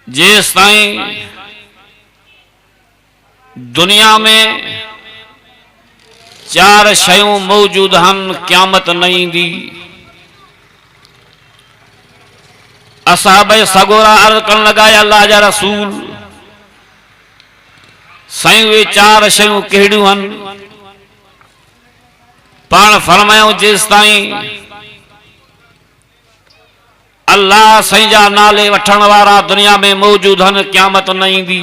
जेस ताईं दुनिया में चार शयूं मौजूद हन क़यामत न ईंदी। असहाबे सगोरा अर्ज़ करण लगा अल्लाह जा रसूल साईं वे चार शयूं कहिड़ियूं हन? पाण फरमायो जेस ताईं अल्लाह साईं जा नाले वठण वारा दुनिया में मौजूद हन क़यामत न ईंदी।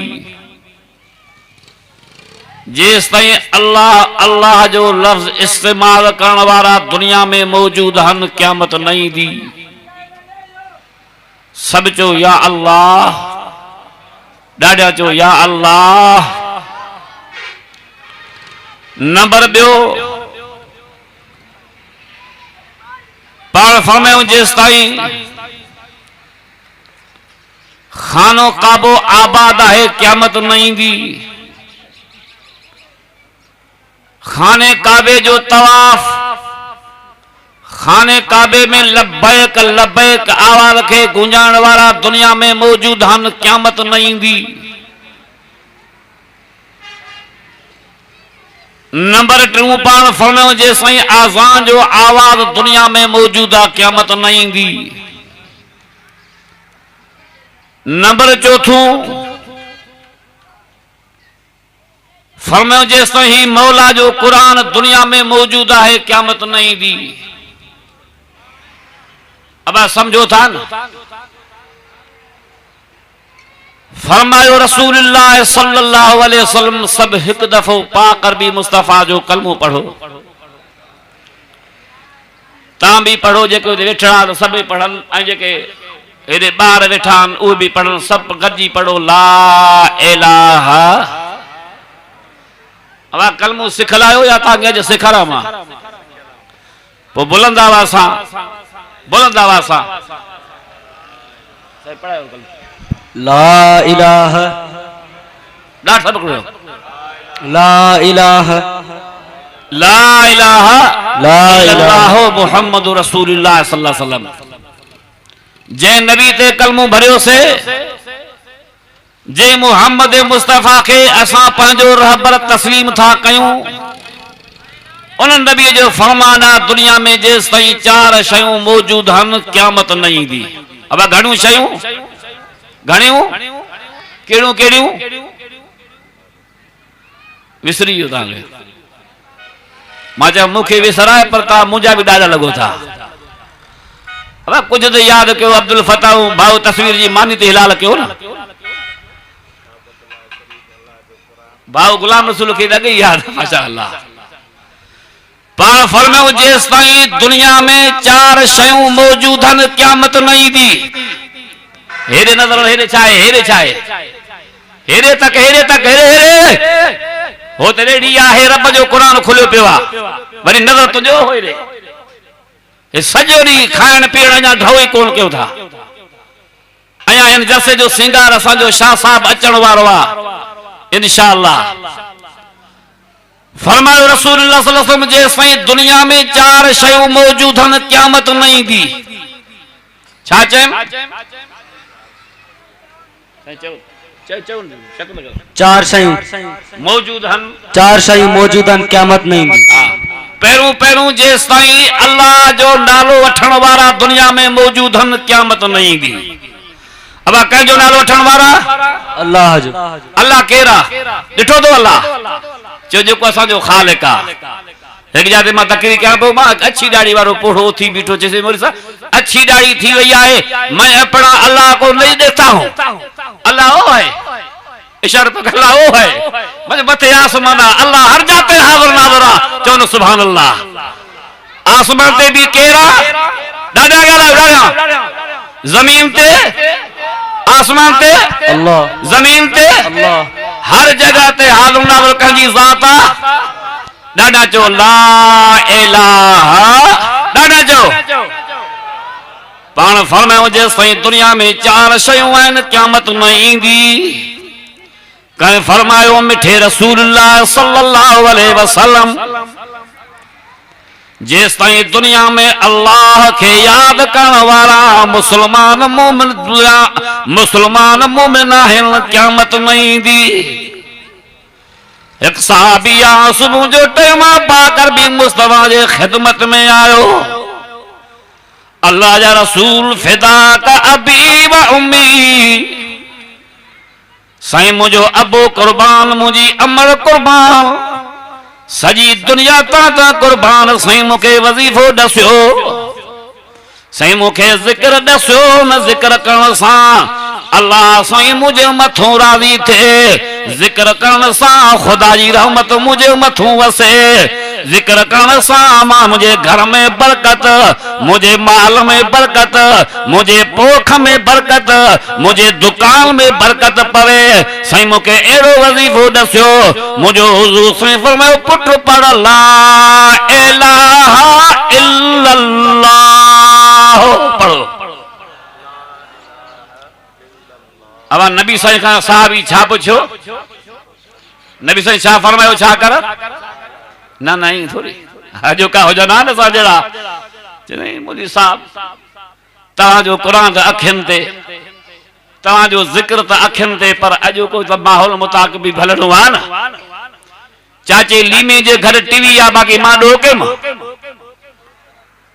जेस ताईं अल्लाह अल्लाह जो लफ्ज़ इस्तेमाल करण वारा दुनिया में मौजूद हन क़यामत न ईंदी। सब चो या अल्लाह, ॾाढा चो या अल्लाह। नंबर ॿियो पाण फरमायूं जेस ताईं खानो काबो आबाद है क़यामत न ईंदी। खाने काबे जो तवाफ, खाने काबे में लब्बैक लब्बैक आवाज़ खे गूंजाइण वारा दुनिया में मौजूद हन क़यामत न ईंदी। नंबर टियों पाण फरमायो जेस ताईं आज़ान जो आवाज़ दुनिया में मौजूद आहे क़यामत न ईंदी। नंबर चौथों फरमायो जेस ताईं मौला जो कुरान दुनिया में मौजूद है क़यामत न ईंदी। अब समझो था न? फरमायो रसूलुल्लाह सल्लल्लाहु अलैहि वसल्लम सब हिक दफो पाक अरबी मुस्तफा जो कलमो पढ़ो। तां भी पढ़ो, जेके वेठा सब पढ़न, ऐं जेके हेॾे ॿार वेठा आहिनि उहे बि पढ़नि, सभु गॾिजी पढ़ो ला इलाहा। अब कलमो सिखलायो या तव्हांखे अॼु सेखारियां मां? पोइ बुलंद आवाज़ सां, बुलंद आवाज़ सां पढ़ायो कलमो। ला इलाहा, ॾाढा पकड़ो। ला इलाहा, ला इलाहा ला इल्लल्लाहु मुहम्मदुर रसूलुल्लाह सल्लल्लाहु अलैहि वसल्लम। जै नबी ते कलमो भरियो से, जे मुहम्मद मुस्तफा के असां पंहिंजो रहबर तस्लीम था कयूं, उन नबी जो फरमान आहे दुनिया में जेस ताईं चार शयूं मौजूद हन क़यामत न ईंदी। अब घणियूं शयूं? घणियूं? कहिड़ियूं कहिड़ियूं? विसरी वियो तव्हांखे। मां चयो मूंखे विसराए, पर तव्हां मुंहिंजा बि ॾाढा लॻो था। अब कुछ तो याद कयो। अब्दुल फताह भाऊ तस्वीर जी मानी ते हिलाल कयो न। भाऊ गुलाम रसूल खे लॻे याद, माशाअल्लाह। पाण फरमायो जेस ताईं दुनिया में चार शयूं मौजूद हन क़यामत न ईंदी। हेरे नज़र, हेरे छाए, हेरे छाए, हेरे तक, हेरे तक, हेरे हेरे हो त रेडी आहे। रब जो कुरान खुलियो पियो आहे, वरी नज़र तुंहिंजो हेरे। सॼो ॾींहुं खाइण पीअण अञा ढो ई कोन कयो था। अञा हिन जलसे जो सिंगार असांजो शाह साहब अचण वारो आहे इंशाअल्लाह। फरमायो रसूलुल्लाह सल्लल्लाहु अलैहि वसल्लम जेस ताईं दुनिया में चार शयूं मौजूद हन क़यामत न ईंदी। छा चयमि? चार शयूं मौजूद हन, चार शयूं मौजूद हन क़यामत न ईंदी। पहिरों पहिरों जेस ताईं अल्लाह जो नालो वठण वारा दुनिया में मौजूद हन क़यामत न ईंदी। अब कंहिंजो नालो वठण वारा? अल्लाह जो। अल्लाह केरा? ॾिठो तो अल्लाह जो जेको असांजो ख़ालिक आहे। हिकु जाते मां तकरीर कयां पियो, मां अच्छी दाढ़ी वारो पोढ़ो थी बीठो, चइसि मोरी साहब अच्छी दाढ़ी थी वई आहे, मैं अपना अल्लाह को नहीं देखता हूँ। अल्लाह वो है, इशारा तो अल्लाह वो है, मुझे मथे आसमान अल्लाह हर जाते हाज़िर नाज़िर आहे। चवनो सुभान अल्लाह। आसमान ते भी केरा? ॾाढा ॻाल्हायो। ज़मीन ते, आसमान ते अल्लाह, ज़मीन ते अल्लाह, हर जगह ते हाज़िर नाज़िर कंहिंजी ज़ात आहे। ॾाढा चो ला इलाहा, ॾाढा चो। पाण फरमायो जेस ताईं दुनिया में चार शयूं आहिनि क़यामत न ईंदी। कंहिं फरमायो मिठे रसूलुल्लाह सल्लल्लाहु अलैहि वसल्लम जेस ताईं दुनिया में अल्लाह के याद करण वारा मुसलमान मोमिन आहिनि क़यामत न ईंदी। एक साहबिया सुबह जो टाइम पाकर भी मुस्तफा जे खिदमत में आयो। अल्लाह जा रसूल फिदा का अबी व उम्मी, साईं मुझो अबो कुर्बान मुझी अमर कुर्बान, सजी दुनिया ता कुर्बान। साईं मुखे वजीफो दस्यो, साईं मुखे जिक्र दस्यो, न जिक्र करण सां अल्लाह साईं मुझे मथों राज़ी थे। जिक्र करण सां खुदा जी रहमत मुझे मथों वसे। जिक्र करण सां मां मुझे घर में बरकत, मुझे माल में बरकत, मुझे पोख में बरकत, मुझे दुकान में बरकत पवे। साईं मुखे एड़ो वजीफो दस्यो, मुझो हुजूर साईं फरमायो पुट पढ़ ला इलाहा इल्लल्लाह पढ़ो। अब नबी साईं खां साहबी छा पुछो? नबी साईं छा फरमायो छा कर? ना नहीं थोड़ी अजो का हो जाना न साजड़ा चने मुझी साहब ता जो कुरान त अखिन ते, ता जो जिक्र त अखिन ते, पर अजो को त माहौल मुताबिक भी भलनो आ न। चाचे लीमे जे घर टीवी आ, बाकी मां डोके मां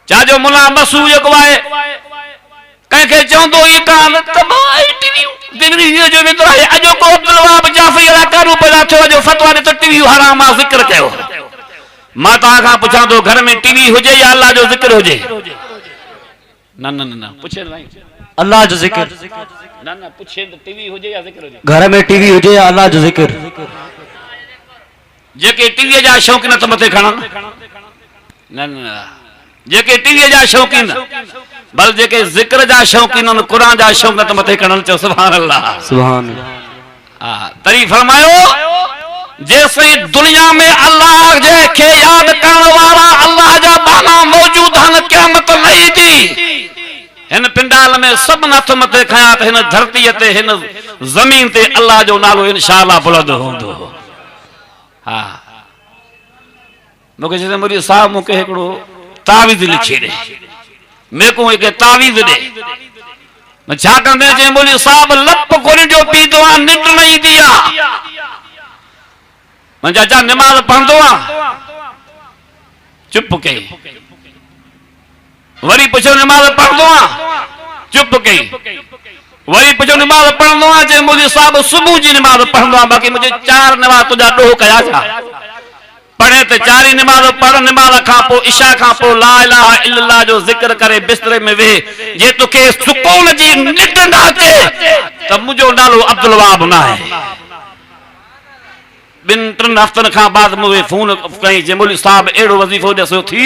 चाजो मुला मसू जो आहे कंहिंखे चवंदो ई कान त भाई टीवी दिल्ली जो वेंदो आहे। अजो को अब्दुल वहाब जाफरी वाला कारू पैदा थियो, जो फतवा ने त टीवी हराम आ जिक्र कयो। मां तव्हां खां पुछां थो घर में टीवी हुजे या अल्लाह जो जिक्र हुजे? न न न पुछे नहीं, अल्लाह जो जिक्र। न न पुछे त टीवी हुजे या जिक्र हुजे? घर में टीवी हुजे या अल्लाह जो जिक्र। जेके टीवी जा शौक़ीन त मथे खणन, न न जेके टीवी जा शौक़ीन, बल जेके जिक्र जा शौक़ीन आहिनि, क़ुरान जा शौक़ीन त मथे खणन। चओ सुभान अल्लाह सुभान अल्लाह। हा तरी फरमायो जैसे दुनिया में अल्लाह जे के याद करण वाला अल्लाह जा बाना मौजूद हन, क़यामत न ईंदी। हिन पिंडाल में सब नथ मथे खया त हिन धरती ते हिन जमीन ते अल्लाह जो नालो इंशाअल्लाह बुलंद होंदो। हा मुखे चए मुरी साहब मुखे हिकड़ो तावीज़ लिखी दे, मेरे को एक तावीज़ दे। मैं छा कंदे जे मुरी साहब लप कोनी जो पीदो आ, निंड न ईंदी आ। मैं चाचा नमाज पढ़ंदो आ, चुप कई। वरी पुछो नमाज पढ़ंदो आ, चुप कई। वरी पुछो नमाज पढ़ंदो आ, जे मुरी साहब सुबह जी नमाज पढ़ंदो आ, बाकी मुझे 4 नमाज तुझा डोह कया छा? पढ़े त 4 नमाज पढ़, नमाज खां पो इशा खां पो ला इलाहा इल्लल्लाह जो जिक्र करे बिस्तरे में वे। जे तुके सुकून जी निंड न अचे त मुझो नालो अब्दुल वहाब न आहे। 2-3 हफ्तन खां बाद मुझे फोन कई जे मौलवी साहब एड़ो वजीफो दसो थी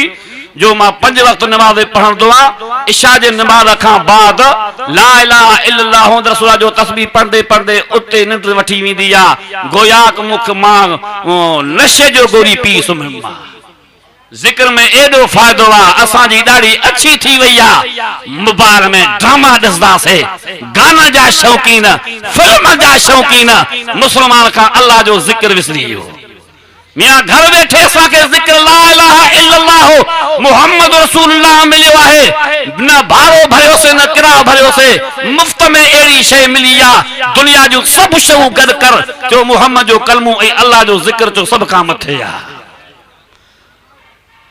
जो मां 5 वक्त नमाज पढ़ंदो आ। इशा जे नमाज खां बाद ला इलाहा इल्लल्लाह मुहम्मद रसूलुल्लाह जो तस्बीह पढ़दे पढ़दे उते निंड वठी वेंदी आ। गोयाक मुख मां नशे जो गोरी पी सुम्हम। जिक्र में एडो फायदो आ, असा जी दाढ़ी अच्छी थी वई आ। मुबारक में ड्रामा दसदा से, गाना जा शौकीन, फिल्म जा शौकीन, मुसलमान का अल्लाह जो जिक्र विसरी वियो। मियां घर बैठे असा के जिक्र ला इलाहा इल्लल्लाह मुहम्मद रसूलुल्लाह मिलियो आहे। न भाड़ो भरियो से न किरायो भरियो से, मुफ्त में एड़ी शय मिली आ। दुनिया जो सब शयूं गद कर जो मुहम्मद जो कलमो ए अल्लाह जो जिक्र जो सब का मथे आ।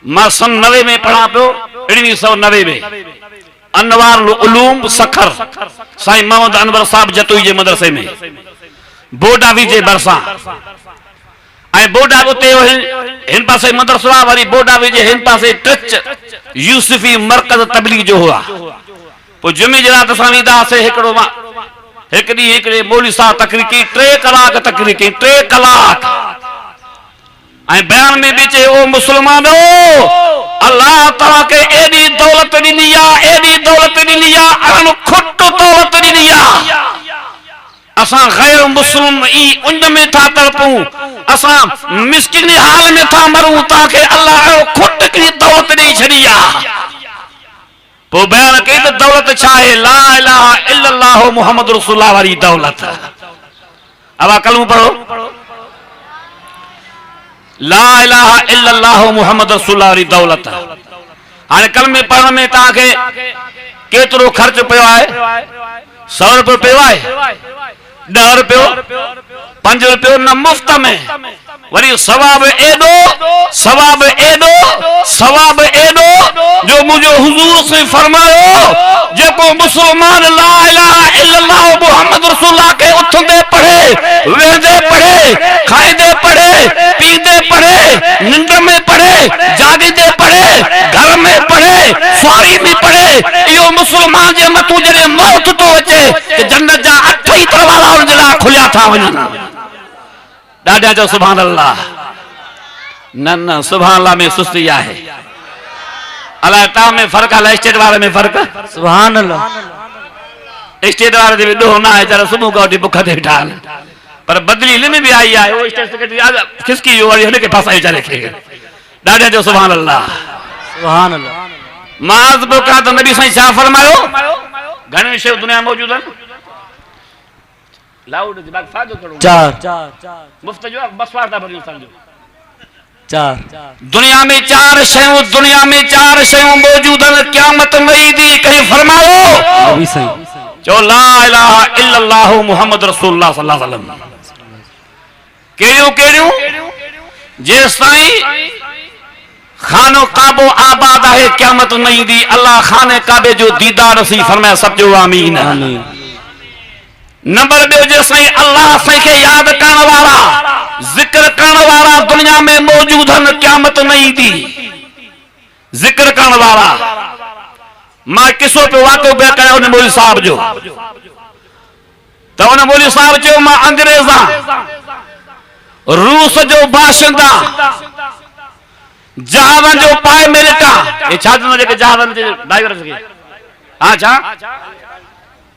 मां सन 90 में पढ़ा पियो, 1990 में अनवार उलूम सखर साईं मोहम्मद अनवर साहब जतोई जे मदरसे में बोडावी जे बरसा ऐं बोडा उते हिन पासे मदरसो आ, वरी बोडावी जे हिन पासे टच यूसुफी मरकज तबलीग जो हुआ। पो जुमे जे रात असां वेंदासीं। हिकड़ो हिक ॾींहुं हिकिड़े मौलवी साहब तकरीर कई, 3 कलाक तकरीर कई, 3 कलाक। ऐं बयान में भी चए ओ मुसलमानो, अल्लाह तव्हां के एडी दौलत ॾिनी आ, एडी दौलत ॾिनी आ, अणखुट दौलत ॾिनी आ। असां गैर मुस्लिम ई उन में था तड़पूं, असां मिस्किन हाल में था मरूं, ताके अल्लाह खुद की दौलत ॾेई छड़ी आ। पो बयान कई त दौलत छा आहे? ला इलाहा इल्लल्लाह मुहम्मद रसूलुल्लाह वाली दौलत। अब कलमो पढ़ो, ला इलाहा इल्लल्लाह मुहम्मद रसूलुल्लाह वाली दौलत। हाणे कलमे पढ़ण में तव्हांखे केतिरो ख़र्च पियो आहे? 100 रुपयो पियो आहे, 10 रुपयो, 5 रुपयो, न मुफ्त में। वरी सवाब एडो जो मुझे हुजूर से फरमायो जेको मुसलमान ला इलाहा इल्लल्लाह मुहम्मद रसूलुल्लाह के उठंदे पढ़े, वेंदे पढ़े, खाइंदे पढ़े, पींदे पढ़े, निंद में पढ़े, जागीदे पढ़े, घर में पढ़े, सवारी में पढ़े, इहो मुसलमान जे मथो जॾहिं मौत तो अचे कि जन्नत जा 8 ई दरवाजा उन जे लाइ खुलिया था वञनि। ॾाढा चओ सुभान अल्लाह। न सुभान अल्लाह में सुस्ती आहे। अलाए तव्हां में फ़र्क़ु आहे, स्टेट वारे में फ़र्क़ु? सुभान अल्लाह। स्टेट वारे ते बि ॾोह न आहे, जरा सुबुह खां वठी बुख ते वेठा आहिनि, पर बदली हिन में बि आई आहे। उहो स्टेट सेक्रेटरी खिसकी वियो, वरी हिनखे फासाए वीचारे खे। ॾाढा चओ सुभान अल्लाह। सुभान अल्लाह। माज़ पियो कयां त नबी साईं छा फरमायो? घणियूं शयूं दुनिया में मौजूद आहिनि? लाउड जे बाक़ी फ़ाइदो करो। 4 मुफ्त जो बस वार था भरियो समझो। 4 दुनिया में 4 शयूं मौजूद आहिनि, क़यामत न ईंदी। कहीं फरमायो नबी सही चो ला इलाहा इल्लल्लाह मुहम्मद रसूलुल्लाह सल्लल्लाहु अलैहि वसल्लम। केड़ियूं जेस ताईं खानो काबो आबाद है क़यामत न ईंदी। अल्लाह खाने काबे जो दीदार सी फरमाया, सब जो आमीन। नंबर 2 जेस ताईं अल्लाह साईं के याद करण वाला, जिक्र करण वाला दुनिया में मौजूद हैं, क़यामत न ईंदी। जिक्र करण वाला मां किसो पे वाक़ो पिया कयो उन मौलवी साहब जो। तो उन मौलवी साहब चयो मां अंग्रेज़ आं, रूस जो बाशिंदा, जहाज़न जो पायलट आं। ये छा चवंदा जेके जहाज़न जे ड्राइवर खे? हां छा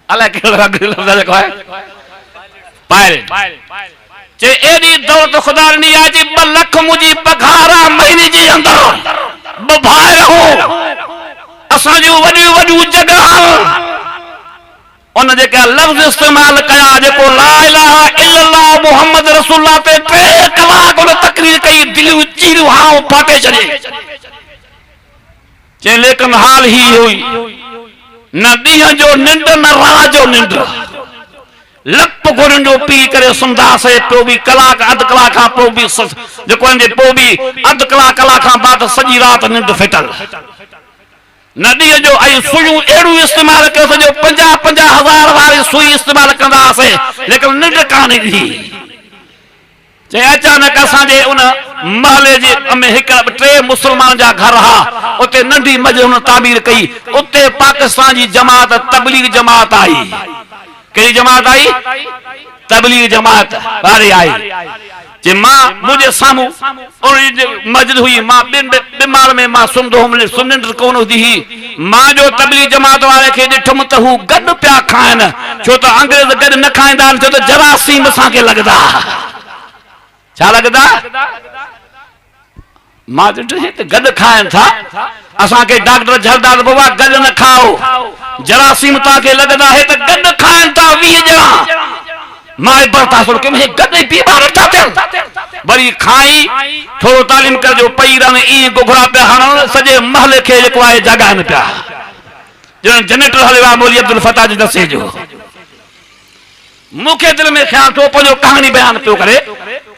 अलाए कहिड़ो लफ़्ज़ जेको आहे पायलट। चे एडी दौलत खुदा ॾिनी आहे जी 2 लख मुंहिंजी पघार आहे महीने जे अंदर। 2 भाई रहो असां जूं वॾियूं जॻह उन जेके लफ़्ज़ इस्तेमाल कया, जेको ला इलाहा इल्लल्लाह मुहम्मद रसूलुल्लाह ते 3 कलाक उन तकरीर कई, दिलियूं चीरियूं हां फाटे छॾे। चे लेकिन हाल ही हुई, न ॾींहं जो निंड न रात जो निंड। लप घुरनि जो पी करे सुम्हंदासीं, पोइ बि कलाक अधु कलाक खां पोइ बि जेको पोइ बि अधु कलाक खां बाद सॼी राति निंड फिटल। न ॾींहं जो ऐं सुइयूं अहिड़ियूं इस्तेमाल कयो सॼो 50,000 वारी सुई इस्तेमाल कंदा हुआसीं, लेकिन निंड कान ईंदी। चई अचानक असांजे उन महले जे में 3 मुसलमान जा घर हा, उते नंढी मस्जिद हुन तामीर कई। उते पाकिस्तान जी जमात तबलीग जमात आई। कहिड़ी जमात आई? तबलीग जमात वारी आई। जे मां मुझे सामू और मस्जिद हुई, मां बीमार में मां सुम्हंदो हुउमि, सुनिंड कोन हूंदी हुई। मां जो तबलीग जमात वारे खे ॾिठुमि त हू गॾु पिया खाइनि, छो त अंग्रेज़ गॾु न खाईंदा आहिनि, छो त जरासीम असांखे लॻंदा। छा लॻंदा? मां ॾिठो त गॾु खाइनि था। असांखे डॉक्टर झलदा त बाबा गॾु न खाओ, जरासीम तव्हांखे लॻंदा है त गॾु खाइनि था 20 ॼणा। मां बर्दाश्त कयो, गॾु ई बीमार था थियनि। वरी खाई थोरो तालीम कर जो पई रहनि, ईअं घुघरा पिया हणनि, सॼे महले खे जेको आहे जॻाइनि पिया। ॼण जनरेटर हलियो आहे मौलवी अब्दुल फताह जे दसे जो। मूंखे दिलि में ख़्याल थियो, पंहिंजो कहानी बयान पियो करे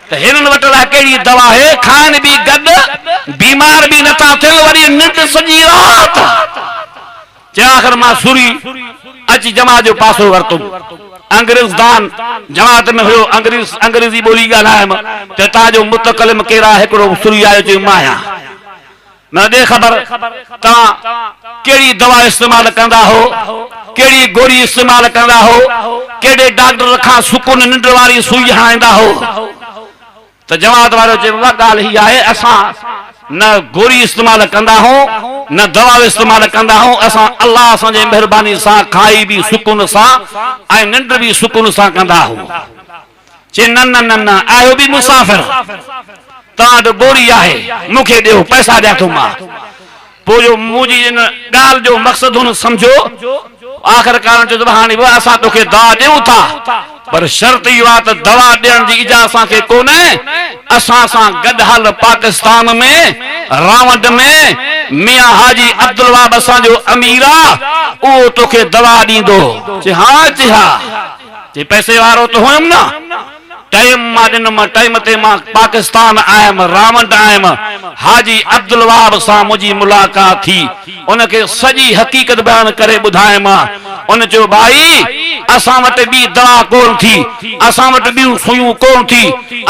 त हिननि वटि लाइ कहिड़ी दवा आहे, खाइनि बि गॾु, बीमार बि नथा थियनि, वरी निंड सॼी राति। चयो आख़िर मां सुरी अची जमात जो पासो वरितुमि। अंग्रेज़दान जमात में हुयो, अंग्रेज़ी ॿोली ॻाल्हायमि त तव्हांजो मुतकलिम केरु आहे? हिकिड़ो सुरी आयो, चयो मां आहियां। न ॾे ख़बर तव्हां कहिड़ी दवा इस्तेमाल कंदा हो, कहिड़ी गोरी इस्तेमाल कंदा हो, कहिड़े डॉक्टर खां सुकून निंड वारी सुई हणाईंदा हो? त जमात वारो चयो ॻाल्हि ही आहे, असां न गोरी इस्तेमाल कंदा हो, न दवा इस्तेमाल कंदा हो। असां अल्लाह असांजे महिरबानी सां खाई बि सुकून सां ऐं निंड बि सुकून सां कंदा हो। चए न आयो बि मुसाफ़िर, तव्हां वटि गोरी आहे, मूंखे ॾियो, पैसा ॾियां थो मां। पोइ जो मुंहिंजी इन ॻाल्हि जो मक़सदु हुन सम्झो। आख़िरकार चयो हाणे असां तोखे दवा ॾियूं था, पर शर्त इहो आहे त दवा ॾियण जी इजाज़त असांखे कोन्हे। असां सां गॾु हल पाकिस्तान में रावंड में मियां हाजी अब्दुल वहाब असांजो अमीर आहे उहो तोखे दवा ॾींदो। चए हा चए हा। चए पैसे वारो त हुयमि न, टाइम मां ॾिनमि, टाइम ते मां पाकिस्तान आयुमि, रावंड आयुमि, हाजी अब्दुल वहाब सां मुंहिंजी मुलाक़ात थी, उनखे सॼी हक़ीक़त बयान करे ॿुधाए मां। उन चयो भाई असां वटि ॿी दवा कोन थी, असां वटि ॿियूं सुयूं कोन थी,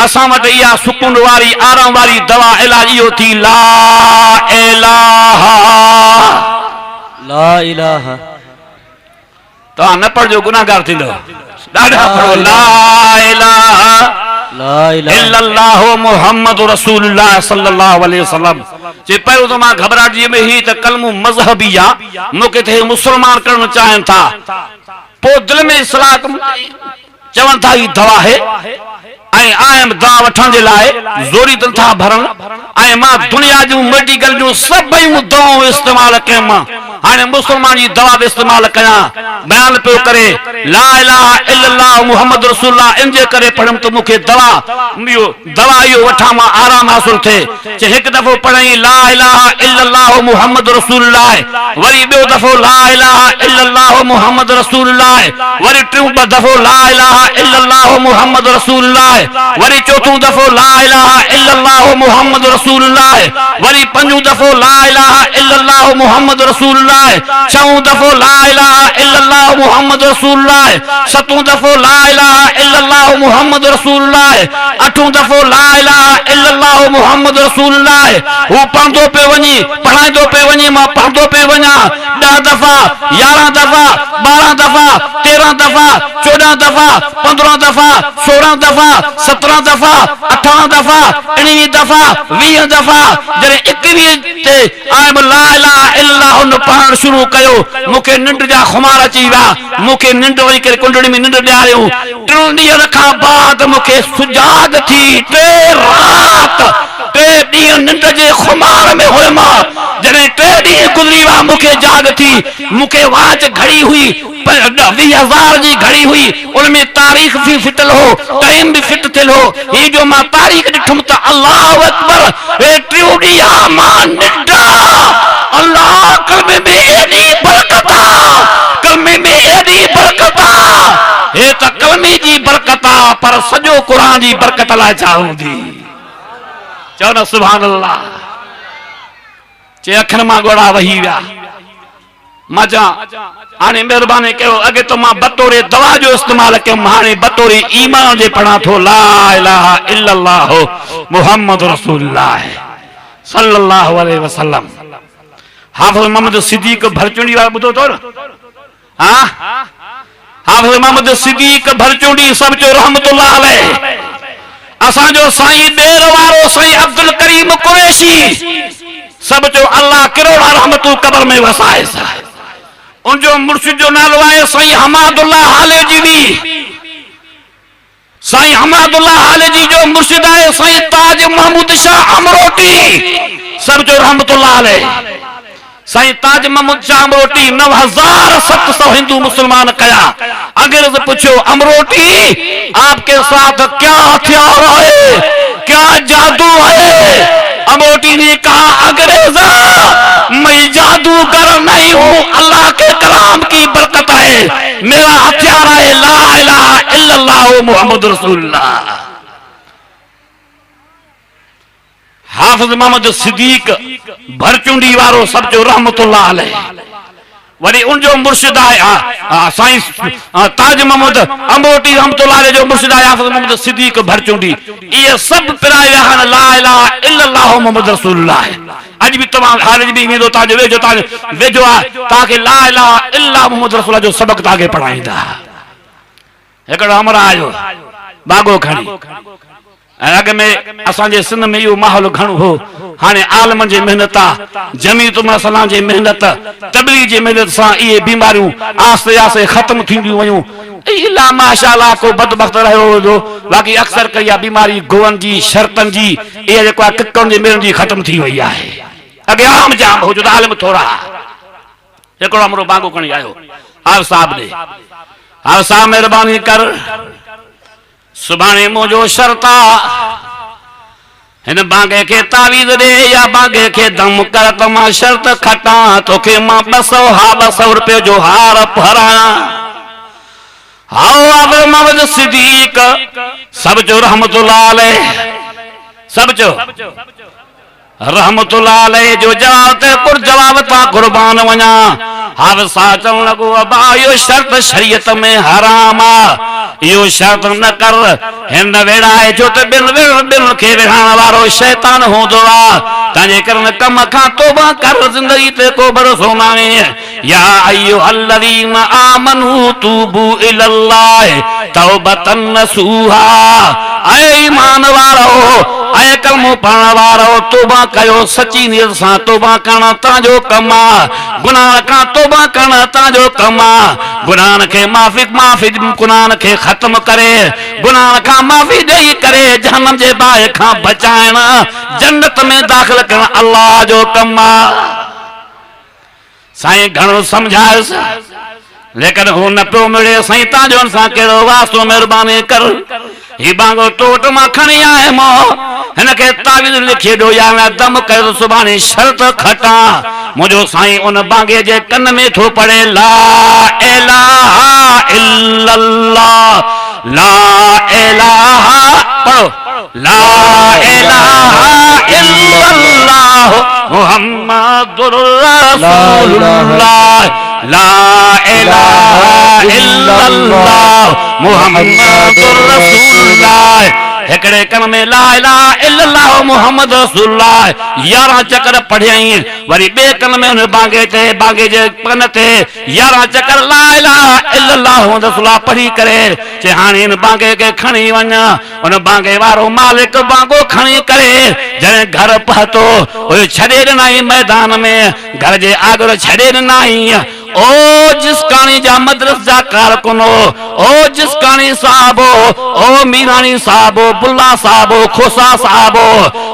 असां वटि इहा सुकून वारी आराम वारी दवा इलाज इहो थी ला इलाहा ला इलाहा। तव्हां न पढ़जो गुनाहगार थींदो। ॾाढा पढ़ो ला इलाहा ला इलाहा इल्लल्लाहु मुहम्मद रसूलुल्लाह सल्लल्लाहु अलैहि वसल्लम। जे पहिरियों त मां घबराहट में ही त कलमो मज़हबी आहे, मूंखे त मुसलमान करणु चाहिनि था, पोइ दिलि में इस्लाह चवनि था ही दवा है ऐं आयमि दवा वठण जे लाइ, ज़ोरी दिलि था भरनि ऐं मां दुनिया जूं मेडिकल जूं सभई दवाऊं इस्तेमालु कयमि। हाणे मुसलमान जी दवा बि इस्तेमालु कयां, बयान पियो करे ला इलाहा इल्लल्लाह मुहम्मद रसूलुल्लाह, इन जे करे पढ़ियमि त मूंखे दवा इहो वठां मां आराम हासिल थिए। चए हिकु दफ़ो पढ़ई ला इलाहा इल्लल्लाह मुहम्मद रसूलुल्लाह, वरी ॿियो दफ़ो ला इलाहा इल्लल्लाह मुहम्मद रसूलुल्लाह, वरी टियों दफ़ो ला इलाहा इल्लल्लाह मुहम्मद रसूलुल्लाह, वरी चौथों दफ़ो ला इलाहा इल्लल्लाह मुहम्मद रसूलुल्लाह, वरी पंजों दफ़ो ला इलाहा इल्लल्लाह मुहम्मद रसूलुल्लाह, छहों दफ़ो ला इलाहा इल्लल्लाह मुहम्मद रसूलुल्लाह, सतों दफ़ो ला इलाहा इल्लल्लाह मुहम्मद रसूलुल्लाह, अठों दफ़ो ला इलाहा इल्लल्लाह मुहम्मद रसूलुल्लाह। हू पढ़ंदो पे वञे, पढ़ाईंदो पे वञे, मां पढ़ंदो पे वञा, 10 दफ़ा 11 दफ़ा 12 दफ़ा 13 दफ़ा 14 दफ़ा 15 दफ़ा 16 दफ़ा 17 दफ़ा 18 दफ़ा 19 दफ़ा 20 दफ़ा, जॾहिं 21 ते आयमि ला इलाहा इल्लल्लाह पढ़णु शुरू कयो, मूंखे निंड जा खुमार अची विया, मूंखे निंड वही करे कुंडड़ी में निंड ॾियारियो। 3 ॾींहंनि खां बाद मूंखे सुजाग थी, 3 ॾींहं निंड जे खुमार में हुयमि। जॾहिं 3 ॾींहं गुज़री विया मूंखे जाग थी, मूंखे वाच घड़ी हुई 20,000 जी घड़ी हुई, उनमें तारीख़ भी फिटल हो, टाइम भी फिट थियल हो। ही जो मां तारीख़ ॾिठुमि त अल्लाहु अकबर, हे 3 ॾींहं मां निंड, अल्लाह कलमे में एॾी बरकत आहे, कलमे में एॾी बरकत आहे, हे त कलमे जी बरकत आहे, पर सॼो क़ुरान जी बरकत लाइ छा हूंदी? चओ न सुभान अल्लाह। चे अखियुनि मां ॻोढ़ा वही विया। मां चवां हाणे महिरबानी कयो, अॻे त मां बतौरे दवा जो इस्तेमालु कयुमि, हाणे बतौरे ईमान जे पढ़ां थो ला इलाहा इल्लल्लाह मुहम्मद रसूलुल्लाह सल्लल्लाहु अलैहि वसल्लम। हाफ़िज़ मोहम्मद सिद्दीक़ भरचुंडी वारो ॿुधो अथव न? हा, हाफ़िज़ मोहम्मद सिद्दीक़ भरचुंडी सभु चयो रहमतुल्लाह अलैहि। असांजो साईं ॾेर वारो साईं अब्दुल करीम कुरैशी सभु चयो अल्लाह किरोड़ा रहमतूं क़ब्र में वसाए। उनजो मुर्शिद जो नालो आहे साईं हमादुल्लाह हालेजी। साईं हमादुल्लाह हालेजी जो मुर्शिद आहे साईं ताज महमूद शाह अमरोटी, सभु चयो रहमतुल्लाह अलैहि। साईं ताज महमूद शाह अमरोटी 9,700 हिंदू मुसलमान कया। अंग्रेज पूछो अमरोटी आपके साथ क्या हथियार है, क्या जादू है? अमरोटी ने कहा अंग्रेजा मैं जादूगर नहीं हूँ, अल्लाह के कलाम की बरकत है, मेरा हथियार है ला इलाहा इल्लल्लाह मुहम्मद रसूलुल्लाह। हाफ़िज़ मोहम्मद सिद्दीक़ भरचुंडी वारो सभु जो रहमतुल्लाह अलैहि। वरी उनजो मुर्शिद आहे साईं ताज महमूद अमरोटी रहमतुल्लाह अलैहि जो मुर्शिद आहे हाफ़िज़ मोहम्मद सिद्दीक़ भरचुंडी। इहे सभु पिराए विया आहिनि ला इलाहा इल्लल्लाह मुहम्मद रसूलुल्लाह। अॼु बि तव्हां हाल बि वेंदो तव्हांजो वेझो आहे, तव्हांखे ला इलाहा इल्लल्लाह मुहम्मद रसूलुल्लाह जो सबक़ तव्हांखे पढ़ाईंदा। हिकिड़ो अमर आयो बागो खणी, अॻ में असांजे सिंध में इहो माहौल घणो हो। हाणे आलमनि जी महिनत आहे, जमीयत उलमा जी महिनत, तबलीग जी महिनत सां इहे बीमारियूं आस्ते आस्ते ख़त्म थींदियूं वयूं। इला माशाअल्लाह को बदबख्त रहियो हुओ, बाक़ी अक्सर कई आहे बीमारी गोअनि जी शर्तनि जी, इहा जेको आहे किकनि जी मेरनि जी ख़त्म थी वई आहे। अॻे आम जाम हो जो त आलिम थोरा। हिकिड़ो अमरो बांगो खणी आयो हाल साहब ॾे, हाल साहब महिरबानी कर, सुभाणे मुंहिंजो शर्त आहे हिन बांगे के तावीज़ दे या बांगे के दम कर तो मां शर्त खटा तोखे मां 200 रुपये जो हार भरां हाओ अबर मवद सिद्दीक सब जो रहमतुल्लाह अलैह सब जो रहमतुल्लाह अलैह जो जवाब ते पुर जवाब ता कुर्बान वञा हावसा चवण लॻो अबा इहो शर्त शरीयत में हराम आहे इहो शर्त न कर हिन वेड़ाए जो त ॿिन खे विढ़ाइण वारो शैतान हूंदो आहे तंहिंजे करे कम खां तौबा कर ज़िंदगी ते को भरोसो न आहे या अय्युहल्लज़ीना आमनू तूबू इलल्लाह तौबतन नसूहा ऐ ईमान वारो ऐ कलमो पढ़ण वारो तौबा कयो सची नियत सां तौबा करण तव्हांजो कम आहे गुनाह खां तौबा करण तव्हांजो कम आहे गुनाहनि खे माफ़ी गुनाहनि खे ख़त्म करे गुनाह खां माफ़ी ॾेई करे जहन्नम जे बाहि खां बचाइण जन्नत में दाख़िल करण अल्लाह जो कम आहे साईं घणो सम्झायुसि लेकिन हू न पियो मिले साईं तव्हांजो सां कहिड़ो वास्तो महिरबानी कर ही बांगो टोट मां खणी आए मो हिन खे तावीज़ लिखी ॾियो या मैं दम कयो सुभाणे शर्त खटा मुंहिंजो साईं उन बांगे जे कन में थो पढ़े ला इलाहा इल्लल्लाह ला इलाहा पढ़ो ला इलाहा इल्लल्लाह मुहम्मदुर रसूलुल्लाह ला इलाहा इल्लल्लाह मुहम्मदुर रसूलुल्लाह हिकड़े कन में ला इलाहा इल्लल्लाह मुहम्मद रसूलुल्लाह 11 चक्कर पढ़ियई वरी बे कन में उन बांगे जे कन ते 11 चक्कर ला इलाहा इल्लल्लाह मुहम्मद रसूलुल्लाह पढ़ी करे चे हाणे इन बांगे के खणी वञ उन बांगे वारो मालिक बांगो खणी करे जने घर पहुतो ओ छॾे ॾिनई मैदान में घर जे आगर छॾे ॾिनई ओ जिसकानी जा मदरस जा कारकुनो ओ जिसकानी साहबो ओ मीरानी साहबो बुल्ला साहबो खोसा साहबो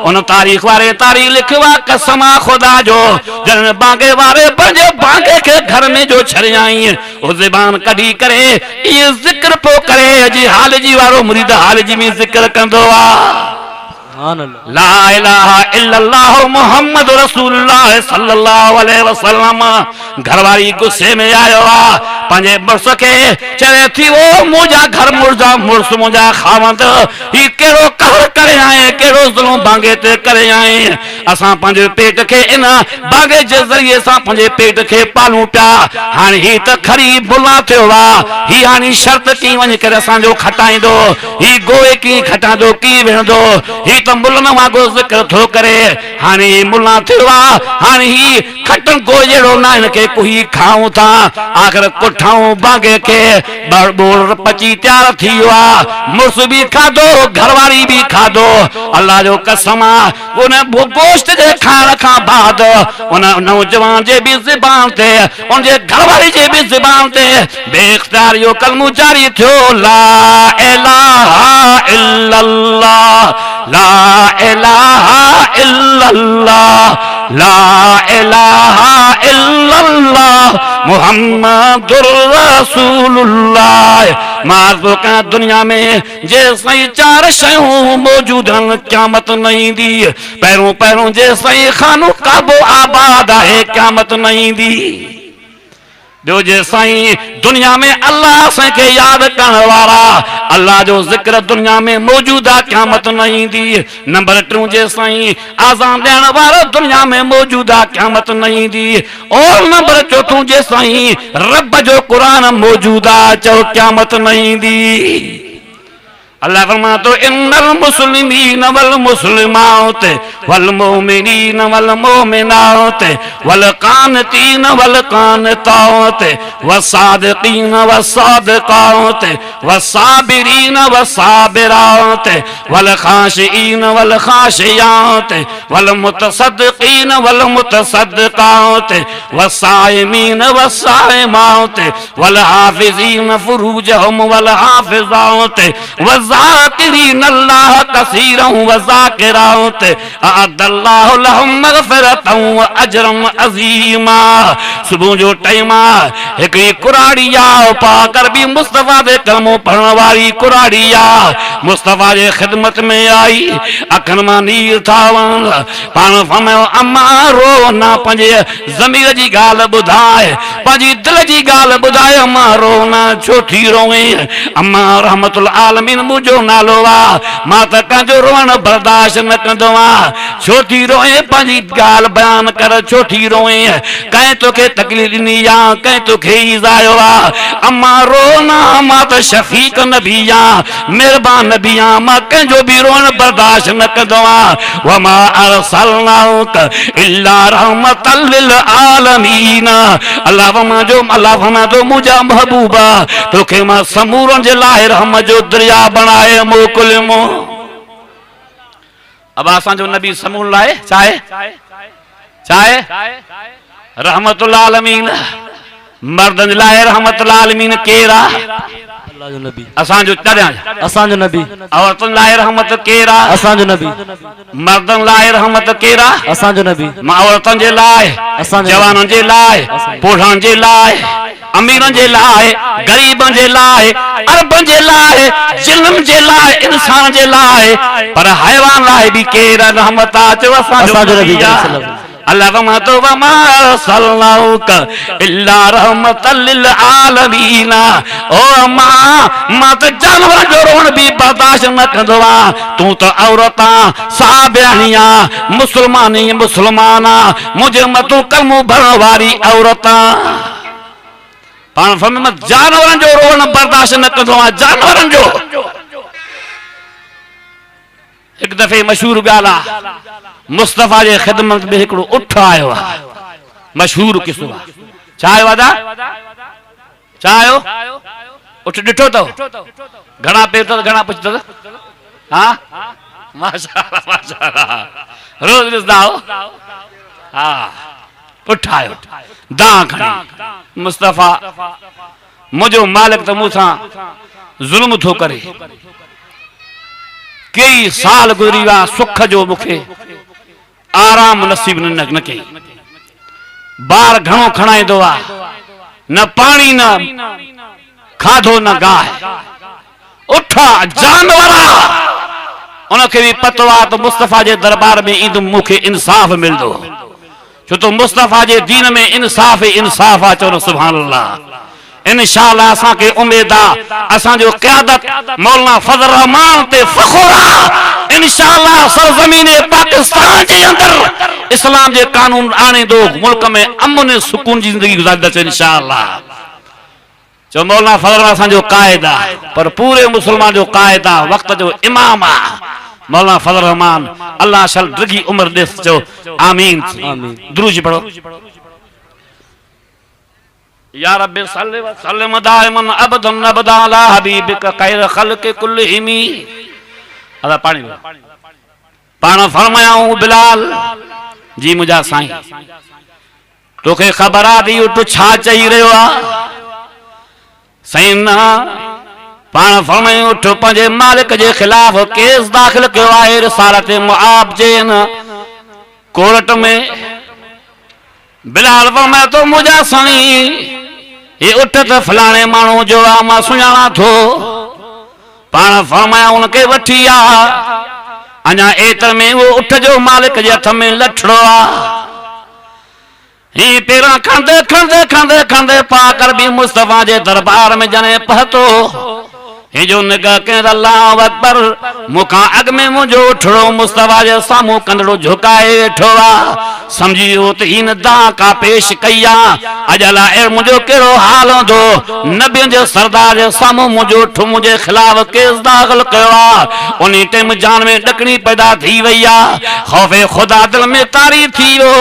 उन तारीख वारे तारीख लिखवा कसम खुदा जो जन बांगे वारे पंहिंजे बांगे के घर में जो छरियाई ओ ज़बान कढी करे ये जिक्र पो करे जी हाल जी वारो मुरीद हाल जी में जिक्र कंदो आ ला इलाहा इल्लल्लाह मुहम्मद रसूलुल्लाह सल्लल्लाहु अलैहि वसल्लम घरवारी गुस्से में आयो आ पंहिंजे मुड़स खे चवे थी ओ मुंहिंजा घर मुड़स मुंहिंजा खावंद ही कहिड़ो कहर करे आए कहिड़ो ज़ुल्म बांगे ते करे आए असां पंहिंजे पेट खे इन बांगे जे ज़रिए सां पंहिंजे पेट खे पालूं पिया हाणे ही त खरी बुला थियो आहे ही हाणे शर्त की वञी करे असांजो खटाईंदो ही गोए की खटांदो की वेंदो ही त मुल्ला वांगुरु ज़िक्र थो करे हाणे मुल्ला थियो आहे हाणे ही खटन को जहिड़ो न हिनखे कोई खाऊं था आख़िर कुठाऊं बांगे खे बोर पची तयार थी वियो आहे मुड़ुस बि खाधो घरवारी बि खाधो अल्लाह जो कसम आहे उन गोश्त जे खाइण खां बाद उन नौजवान जे बि ज़बान ते उन जे घरवारी जे बि ज़बान ते बेइख्तियार इहो कलमो जारी थियो ला इलाहा इल्लल्लाह ला इलाहा इल्लल्लाह ला इलाहा इल्लल्लाह मुहम्मदुर रसूलुल्लाह मार्ज़ो का दुनिया में जेसई 4 शयूं मौजूद आहिनि क़यामत न ईंदी पहिरों जेसई खानो काबो आबाद आहे क़यामत न ईंदी ॿियो जे साईं दुनिया में अल्लाह असांखे यादि करण वारा अल्लाह जो ज़िक्र दुनिया में मौजूद आहे क़यामत न ईंदी नंबर 2 जे साईं आज़ान ॾियण वारो दुनिया में मौजूद आहे क़यामत न ईंदी और नंबर 4 जे साईं रब जो क़ुरान मौजूद आहे चओ क़यामत न ईंदी अल्लाह फरमातो इन्नल मुस्लिमीन वल मुस्लिमात वल मोमिनीन वल मोमिनात वल कानतीन वल कानतात वसादिकीन वसादिकात वसाबिरीन वसाबिरात वल खाशिईन वल खाशियात वल मुतसद्दिकीन वल मुतसद्दिकात वसाइमीन वसाइमात वल हाफिजीन फुरूजहुम वल हाफिजात वज़ाकिरीन अल्लाह कसीरन वज़ाकिरात अअद्दल्लाहु लहुम मग़फ़िरतन व अजरन अज़ीमा। सुबह जो टाइम हिकड़ी कुराड़ी पा कर भी मुस्तफा दे कलमो पढ़ण वाली कुराड़ी मुस्तफा जे खिदमत में आई। अखन मां नीर था वहन पाण फरमायो अम्मा रो ना, पंहिंजे ज़मीर जी ॻाल्हि ॿुधाए, पंहिंजी दिल जी ॻाल्हि ॿुधाए। अम्मा रो ना, छो थी रोए? अम्मा रहमतुल आलमीन मुंहिंजो नालो आहे, मां त कंहिंजो रोअण बर्दाश्त न कंदो आहियां। छो थी रोए? पंहिंजी ॻाल्हि बयान कर, छो थी रोए? कंहिं तोखे तकलीफ़ ॾिनी आहे, कंहिं तोखे ईज़ायो आहे? अम्मा रो ना, मां त शफ़ीक़ नबी आहियां, मेहरबान नबी आहियां, मां कंहिंजो बि रोअण बर्दाश्त न कंदो आहियां। वमा अरसलनाक इल्ला रहमतल लिल आलमीन। अल्लाह फरमातो मुंहिंजा महबूबा तोखे मां समूरनि जे लाइ रहमत जो दरिया बणाए मोकिलियो। अब असांजो नबी समूर लाइ चाहे रहमतुल आलमीन, मर्दनि लाइ रहमतुल आलमीन केरु आहे? असांजो नबी। औरतुनि लाइ रहमत केरु आहे? असांजो नबी। मर्दनि लाइ रहमत केरु आहे? असांजो नबी। औरतुनि जे लाइ, जवाननि जे लाइ, बूढ़नि जे लाइ, अमीरनि जे लाइ, गरीबनि जे लाइ, अरबनि जे लाइ, जिन्ननि जे लाइ, इंसान जे लाइ, पर हैवान लाइ बि केरु रहमत आहे? चयो असांजो नबी। अल्लाह फरमातो वमा अरसलनाक इल्ला रहमतल लिल आलमीन। ओ मां त जानवर जो रोण भी बर्दाश्त न कंदो आहियां, तूं त औरत साबियानी मुसलमान मुंहिंजे मथां कलमो भरण वारी औरत। पाण फरमायो जानवरनि जो रोण बर्दाश्त न कंदो आहियां, जानवरनि जो। एक दफ़े मशहूर ॻाल्हि आहे, मुस्तफा जे खिदमत में हिकिड़ो उठ आयो आहे, मशहूर किस्सो आहे। छा आयो आहे? छा आयो? उठ ॾिठो अथव? घणा पेर अथव, घणा पुछ अथव? हा माशाअल्लाह माशाअल्लाह, रोज़ ॾिसंदा हो। हा उठ आयो, दां खणी। मुस्तफा मुंहिंजो मालिक त मूंसां ज़ुल्म थो करे, कई साल गुज़री विया, सुख जो मूंखे आराम नसीब न कई। ॿार घणो खणाईंदो आहे, न पाणी न खाधो न गाह। उठा जानवर उनखे बि पतो आहे त मुस्तफा जे दरबार में ईंदुमि मूंखे इंसाफ़ मिलंदो, छो त मुस्तफा जे दीन में इंसाफ़ इंसाफ़ आहे। चवनि सुभान अल्लाह। इंशाअल्लाह असांखे उम्मीद आहे असांजो क़यादत मौलाना फज़ल रहमान ते फ़ख़ुर आहे। इंशाअल्लाह सरज़मीन पाकिस्तान जे अंदर इस्लाम जे कानून आणींदो, मुल्क में अमन सुकून जी ज़िंदगी गुज़ारींदासीं इंशाअल्लाह। जो मौलाना फज़ल असांजो क़ाइद आहे, पर पूरे मुसलमान जो क़ाइद आहे, वक़्त जो इमाम आहे मौलाना फज़ल रहमान। अल्लाह शल डिघी उम्र ॾेस। चओ आमीन। दुरूद पढ़ो। या रब्बि सल्लि व सल्लिम दाइमन अबदन अबदा अला हबीबिक खैर खल्क़ कुल्लिहिम। अदा पानी पाण फरमायाऊं बिलाल जी मुंहिंजा साईं, तोखे ख़बर आहे त इहो तूं छा चई रहियो आहे? साईं न, पाण फरमायूं उठ पंहिंजे मालिक जे ख़िलाफ़ केस दाख़िल कयो आहे रिसालत मुआब जे कोर्ट में। बिलाल फरमाए तो मुंहिंजा साईं ये उठ त फलाणे माण्हू जो आहे, मां सुञाणा थो। पाण फरमाया उनखे वठी आ, अञा एतर में वो उठ जो मालिक जे हथ में लठड़ो आहे। ही पेरां खंदे खंदे खंदे खंदे पा कर बि मुस्तफा जे दरबार में जने पहुतो। हे जो निगाह के अल्लाह अकबर, मुखां अग में मुंहिंजो उठड़ो मुस्तफा जे साम्हूं कंदड़ो झुकाए वेठो आहे। समझी वियो त इन दां का पेश कई आहे, अॼु अलाए मुंहिंजो कहिड़ो हाल हूंदो। नबियुनि जे सरदार जे साम्हूं मुंहिंजो उठ मुंहिंजे ख़िलाफ़ केस दाख़िल कयो आहे। उन टाइम जान में ॾकणी पैदा थी वई आहे, ख़ौफ़े ख़ुदा दिल में तारी थी वियो।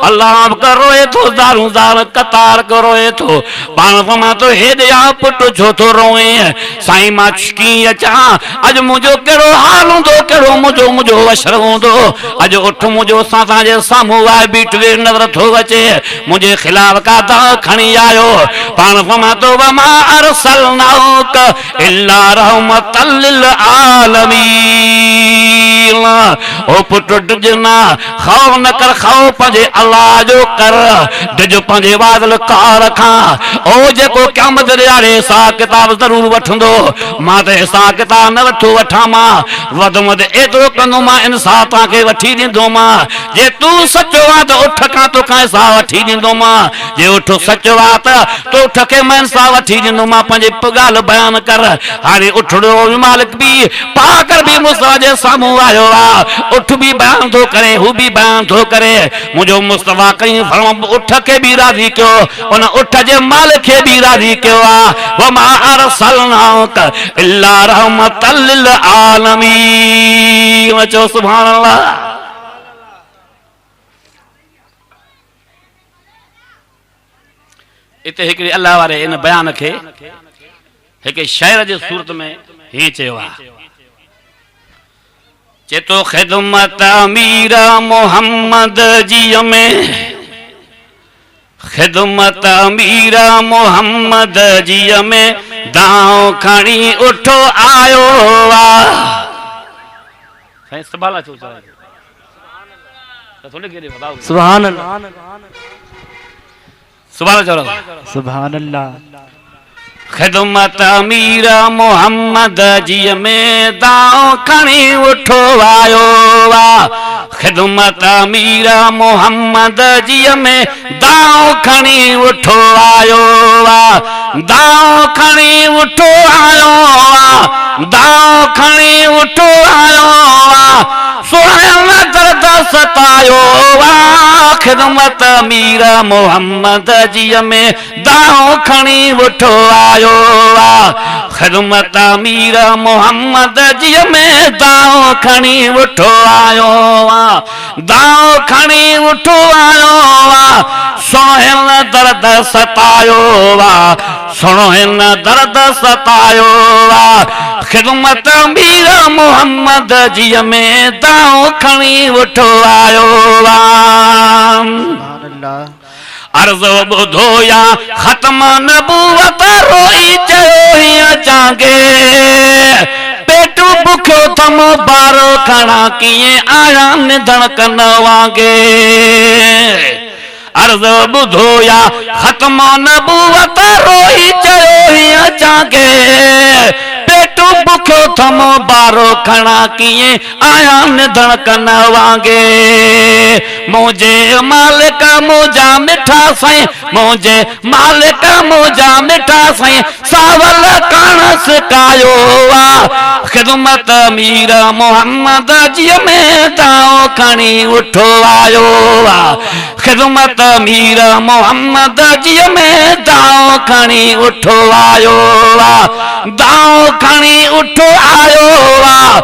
अल्लाह कर रोए थो, दारूं दार कतार कर रोए थो। पाण फरमाए थो हेॾे आ पुट छो थो रोए? साईं मां कीअं अचां? अॼु मुंहिंजो कहिड़ो हाल हूंदो, कहिड़ो मुंहिंजो अशर हूंदो। अॼु उठ मुंहिंजो असांजे साम्हूं आहे बीठ वे नज़र थो अचे, मुंहिंजे ख़िलाफ़ का दां खणी आयो। पान फरमातो वमा अरसलनाक इल्ला रहमतल लिल आलमीन। ओ पुट डिजना खौफ न कर, खौफ पंजे अल्लाह जो कर, डिजो पंजे वादल कार खां। ओ जेको क़यामत ॾियारे हिसाब किताब ज़रूर वठंदो, मां त हिसाब किताब न वठो वठां, मां वधि में वधि एतिरो कंदो, मां इंसाफ़ तव्हांखे वठी ॾींदो मां। जे तूं सचो आहे त उठ खां तोखां इंसाफ़ वठी ॾींदो मां। जे उठ सचो आहे त तो उठ खे मां इंसाफ़ वठी ॾींदो मां। पंहिंजी ॻाल्हि बयान कर। हाणे उठड़ो मालिक बि पाकर बि मुस्तफा जे साम्हूं आयो आहे, उठ बि बयान थो करे, हू बि बयान थो करे। मुंहिंजो मुस्तफा कई फरमायो उठ खे बि राज़ी कयो, उन उठ जे मालिक खे बि राज़ी कयो आहे। वमा अरसलनाक इल्ला रहमतल लिल आलमीन। चओ सुभान अल्लाह। इते हिकिड़े अल्लाह वारे इन बयान खे हिकु शाइर जे सूरत में हीअं चयो आहे, चेतो ख़िदमत अमीर मोहम्मद जी में, ख़िदमत अमीर मोहम्मद जी में दाव खणी उठो आयो आहे। सुभान अल्लाह, सुभान अल्लाह। ख़िदमत अमीर मोहम्मद जी में दाव खणी उठो आयो आहे। ख़िदमत अमीर मोहम्मद जी में दाव खणी उठो आयो आहे। दाव खणी उठो आयो आहे, दाव खणी उठो आयो आहे। सुहिण दर्द सतायो आहे। ख़िदमत अमीर मोहम्मद जी में दाव खणी उठो आयो आहे। ख़िदमत अमीर मोहम्मद जी में दाव खणी उठो आयो आहे। दाव खणी उठो आयो आहे। सुहिण दर्द सतायो आहे, सुहिण दर्द सतायो आहे। ख़िदमत अमीर मोहम्मद जी में दाव खणी उठो आयो आहे। अर्ज़ ॿुधो या ख़त्म नबूवत रोई चयो हीअं जागे, पेट बुखियो थम बारो खणा कीअं आया निधन कन वांगे। अर्ज़ ॿुधो या ख़त्म नबूवत रोई चयो हीअं जागे, पेट बुखियो थम बारो खणा कीअं आया निधन कन वांगे। मुंहिंजे मालिक मुंहिंजा मिठा साईं, मुंहिंजे मालिक मुंहिंजा मिठा साईं सावल कण सिकायो आहे। ख़िदमत अमीर मोहम्मद जी में दाव खणी उठो आयो आहे। ख़िदमत अमीर मोहम्मद जी में दाव खणी उठो आयो आहे। दाव खणी उठो आयो आहे।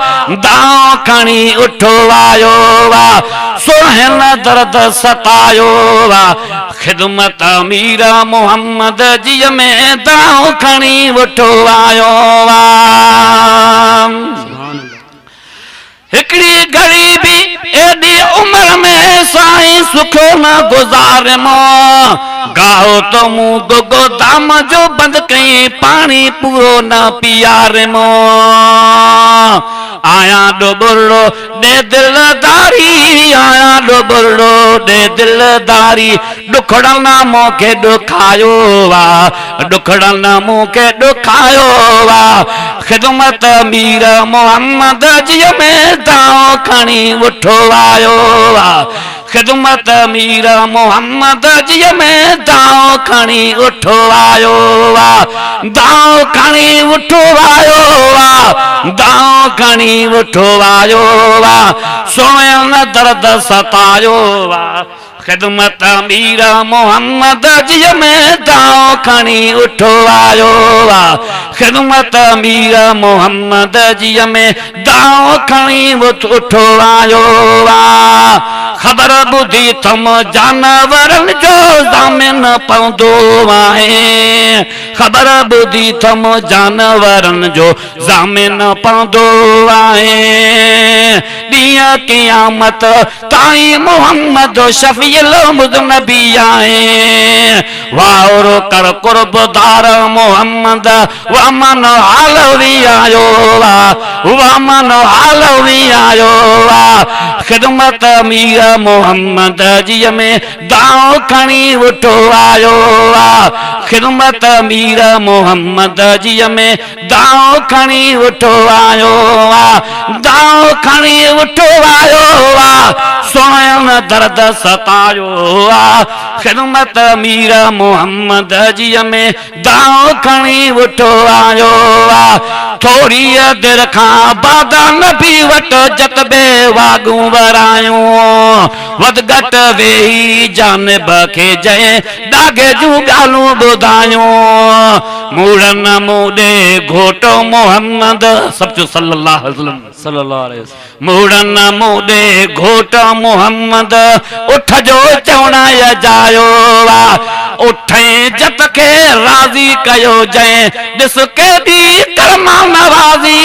दाव खणी उठो आयो आहे। सुहिण दर्द सतायो आहे। ख़िदमत अमीर मोहम्मद जी में दाव खणी उठो आयो आहे। हिकिड़ी ग़रीबी एॾी उमिरि में साईं सुखो न गुज़ारे मां, गाहो तो मूं गुगो दाम जो बंदि कई पाणी पूरो न पीआरे मां। आया डुबुरो ॾे दिलदारी, आया डुबुरो ॾे दिलदारी, ॾुखड़न मूंखे ॾुखायो आहे, ॾुखड़न मूंखे ॾुखायो आहे। ख़िदमत अमीर मोहम्मद जी में दाव खणी उठो आयो आहे। ख़िदमत अमीर मोहम्मद जी में दाव खणी उठो आयो आहे। दाव खणी उठो आयो आहे। दाव खणी उठो आयो आहे। सुहिण दर्द सतायो आहे। ख़िदमत अमीर मोहम्मद जी में दाव खणी उठो आयो आहे। ख़िदमत अमीर मोहम्मद जी में दाव खणी उठो आयो आहे। ख़बर ॿुधी थम जानवरनि जो ज़ामिन पवंदो आहे। ख़बर ॿुधी थम जानवरनि जो ज़ामिन पवंदो आहे ॾींहं क़यामत ताईं मोहम्मद शफ़ीअल मुज़नबी आहे वाउरो कर कुर्बदार मोहम्मद वमन हालवी आयो वमन हालवी आयो ख़िदमत मीर मोहम्मद जी में दाव खणी उठो आयो ख़िदमत मीर मोहम्मद जी में दाव खणी उठो आयो दाव खणी उठो आयो सोयन दर्द सतायो ख़िदमत मीर मोहम्मद जी में दाव खणी उठो आयो थोड़ी देर खां बाद नबी वटि जतबे वागूं वरायूं वध घट वेही जानब खे जंहिं दागे जूं ॻाल्हियूं ॿुधायूं मूड़न मूॾे घोटो मोहम्मद सभु सल्लल्लाहु अलैहि वसल्लम सल्लल्लाहु अलैहि वसल्लम मूड़न मूॾे घोट मोहम्मद उठ जो चवण जायो उठे जत खे राज़ी कयो जंहिं ॾिस केॾी कर्मा नवाज़ी